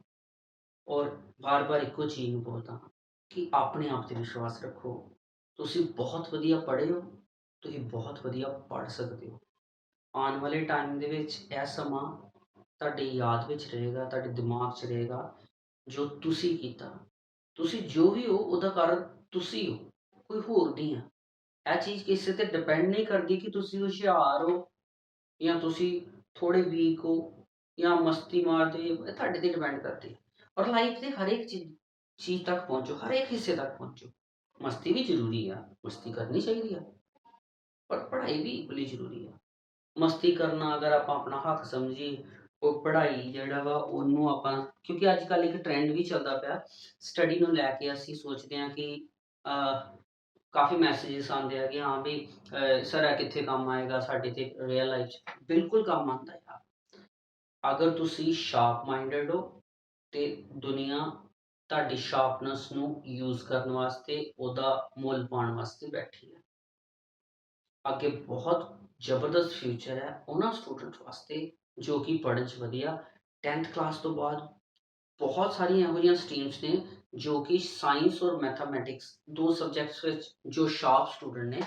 ਔਰ ਬਾਰ ਬਾਰ ਇੱਕੋ ਚੀਜ਼ ਨੂੰ ਬੋਲਦਾ ਕਿ ਆਪਣੇ ਆਪ 'ਤੇ ਵਿਸ਼ਵਾਸ ਰੱਖੋ। ਤੁਸੀਂ ਬਹੁਤ ਵਧੀਆ ਪੜ੍ਹੇ ਹੋ, ਤੁਸੀਂ ਬਹੁਤ ਵਧੀਆ ਪੜ੍ਹ ਸਕਦੇ ਹੋ। ਆਉਣ ਵਾਲੇ ਟਾਈਮ ਦੇ ਵਿੱਚ ਇਹ ਸਮਾਂ ਤੁਹਾਡੀ ਯਾਦ ਵਿੱਚ ਰਹੇਗਾ, ਤੁਹਾਡੇ ਦਿਮਾਗ 'ਚ ਰਹੇਗਾ ਜੋ ਤੁਸੀਂ ਕੀਤਾ। ਤੁਸੀਂ ਜੋ ਵੀ ਹੋ ਉਹਦਾ ਕਾਰਨ ਤੁਸੀਂ ਹੋ, ਕੋਈ ਹੋਰ ਨਹੀਂ ਆ। ਇਹ ਚੀਜ਼ ਕਿਸੇ 'ਤੇ ਡਿਪੈਂਡ ਨਹੀਂ ਕਰਦੀ ਕਿ ਤੁਸੀਂ ਹੁਸ਼ਿਆਰ ਹੋ ਜਾਂ ਤੁਸੀਂ ਥੋੜ੍ਹੇ ਵੀਕ ਹੋ ਜਾਂ ਮਸਤੀ ਮਾਰਦੇ ਹੋ, ਇਹ ਤੁਹਾਡੇ 'ਤੇ ਡਿਪੈਂਡ ਕਰਦੀ। ਔਰ ਲਾਈਫ ਦੇ ਹਰ ਇੱਕ ਚੀਜ਼ ਤੱਕ ਪਹੁੰਚੋ, ਹਰ ਇੱਕ ਹਿੱਸੇ ਤੱਕ ਪਹੁੰਚੋ। ਮਸਤੀ ਵੀ ਜ਼ਰੂਰੀ ਆ, ਮਸਤੀ ਕਰਨੀ ਚਾਹੀਦੀ ਆ, ਪਰ ਪੜ੍ਹਾਈ ਵੀ ਬੜੀ ਜ਼ਰੂਰੀ ਆ। ਮਸਤੀ ਕਰਨਾ ਅਗਰ ਆਪਾਂ ਆਪਣਾ ਹੱਕ ਸਮਝੀਏ, ਉਹ ਪੜ੍ਹਾਈ ਜਿਹੜਾ ਵਾ ਉਹਨੂੰ ਆਪਾਂ, ਕਿਉਂਕਿ ਅੱਜ ਕੱਲ੍ਹ ਇੱਕ ਟਰੈਂਡ ਵੀ ਚੱਲਦਾ ਪਿਆ ਸਟੱਡੀ ਨੂੰ ਲੈ ਕੇ। ਅਸੀਂ ਸੋਚਦੇ ਹਾਂ ਕਿ ਕਾਫੀ ਮੈਸੇजेस ਆਉਂਦੇ ਆ ਕਿ ਹਾਂ ਵੀ ਸਰ ਇਹ ਕਿੱਥੇ ਕੰਮ ਆਏਗਾ ਸਾਡੇ ਤੇ ਰੀਅਲ ਲਾਈਫ 'ਚ। ਬਿਲਕੁਲ ਕੰਮ ਆਉਂਦਾ ਆ ਅਗਰ ਤੁਸੀਂ ਸ਼ਾਰਪ ਮਾਈਂਡਡ ਹੋ ਤੇ ਦੁਨੀਆ ਤੁਹਾਡੀ ਸ਼ਾਰਪਨੈਸ ਨੂੰ ਯੂਜ਼ ਕਰਨ ਵਾਸਤੇ, ਉਹਦਾ ਮੁੱਲ ਪਾਉਣ ਵਾਸਤੇ ਬੈਠੀ ਹੈ। ਅੱਗੇ ਬਹੁਤ ਜ਼ਬਰਦਸਤ ਫਿਊਚਰ ਹੈ ਉਹਨਾਂ ਸਟੂਡੈਂਟ ਵਾਸਤੇ ਜੋ ਕਿ ਪੜ੍ਹਨ 'ਚ ਵਧੀਆ। 10th ਕਲਾਸ ਤੋਂ ਬਾਅਦ ਬਹੁਤ ਸਾਰੀਆਂ ਇਹੋ ਜਿਹੀਆਂ ਸਟਰੀਮਸ ਨੇ ਜੋ ਕਿ ਸਾਇੰਸ ਔਰ ਮੈਥਾਮੈਟਿਕਸ ਦੋ ਸਬਜੈਕਟਸ ਵਿੱਚ ਜੋ ਸ਼ਾਰਪ ਸਟੂਡੈਂਟ ਨੇ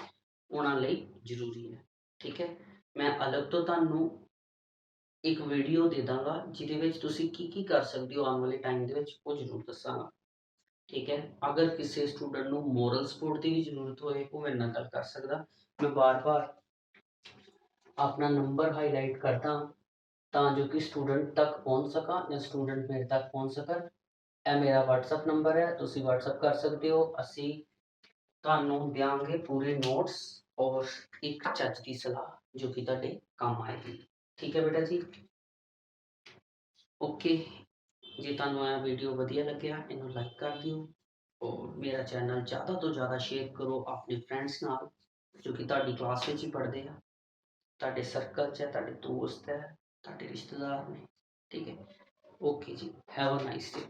ਉਹਨਾਂ ਲਈ ਜ਼ਰੂਰੀ ਹੈ, ਠੀਕ ਹੈ। ਮੈਂ ਅਲੱਗ ਤੋਂ ਤੁਹਾਨੂੰ ਇੱਕ ਵੀਡੀਓ ਦੇ ਦਾਂਗਾ ਜਿਹਦੇ ਵਿੱਚ ਤੁਸੀਂ ਕੀ ਕਰ ਸਕਦੇ ਹੋ ਆਉਣ ਵਾਲੇ ਟਾਈਮ ਦੇ ਵਿੱਚ, ਉਹ ਜ਼ਰੂਰ ਦੱਸਾਂਗਾ, ਠੀਕ ਹੈ। ਅਗਰ ਕਿਸੇ ਸਟੂਡੈਂਟ ਨੂੰ ਮੋਰਲ ਸਪੋਰਟ ਦੀ ਵੀ ਜ਼ਰੂਰਤ ਹੋਏ, ਉਹ ਮੇਰੇ ਨਾਲ ਗੱਲ ਕਰ ਸਕਦਾ। ਮੈਂ ਬਾਰ-ਬਾਰ ਆਪਣਾ ਨੰਬਰ ਹਾਈਲਾਈਟ ਕਰਦਾ ਤਾਂ ਜੋ ਕਿ ਸਟੂਡੈਂਟ ਤੱਕ ਪਹੁੰਚ ਸਕਾਂ ਜਾਂ ਸਟੂਡੈਂਟ ਮੇਰੇ ਤੱਕ ਪਹੁੰਚ ਸਕਣ। ਇਹ ਮੇਰਾ WhatsApp ਨੰਬਰ ਹੈ, ਤੁਸੀਂ WhatsApp ਕਰ ਸਕਦੇ ਹੋ। ਅਸੀਂ ਤੁਹਾਨੂੰ ਦਿਆਂਗੇ ਪੂਰੇ ਨੋਟਸ ਔਰ ਇੱਕ ਚੱਜ ਦੀ ਸਲਾਹ ਜੋ ਕਿ ਤੁਹਾਡੇ ਕੰਮ ਆਏਗੀ, ਠੀਕ ਹੈ ਬੇਟਾ ਜੀ। ਓਕੇ, ਜੇ ਤੁਹਾਨੂੰ ਇਹ ਵੀਡੀਓ ਵਧੀਆ ਲੱਗਿਆ ਇਹਨੂੰ ਲਾਈਕ ਕਰ ਦਿਓ ਔਰ ਮੇਰਾ ਚੈਨਲ ਜ਼ਿਆਦਾ ਤੋਂ ਜ਼ਿਆਦਾ ਸ਼ੇਅਰ ਕਰੋ ਆਪਣੇ ਫਰੈਂਡਸ ਨਾਲ ਜੋ ਕਿ ਤੁਹਾਡੀ ਕਲਾਸ ਵਿੱਚ ਹੀ ਪੜ੍ਹਦੇ ਆ, ਤੁਹਾਡੇ ਸਰਕਲ 'ਚ ਹੈ, ਤੁਹਾਡੇ ਦੋਸਤ ਹੈ, ਤੁਹਾਡੇ ਰਿਸ਼ਤੇਦਾਰ ਨੇ, ਠੀਕ ਹੈ। ਓਕੇ ਜੀ, ਹੈਵ ਅ ਨਾਈਸ ਡੇ।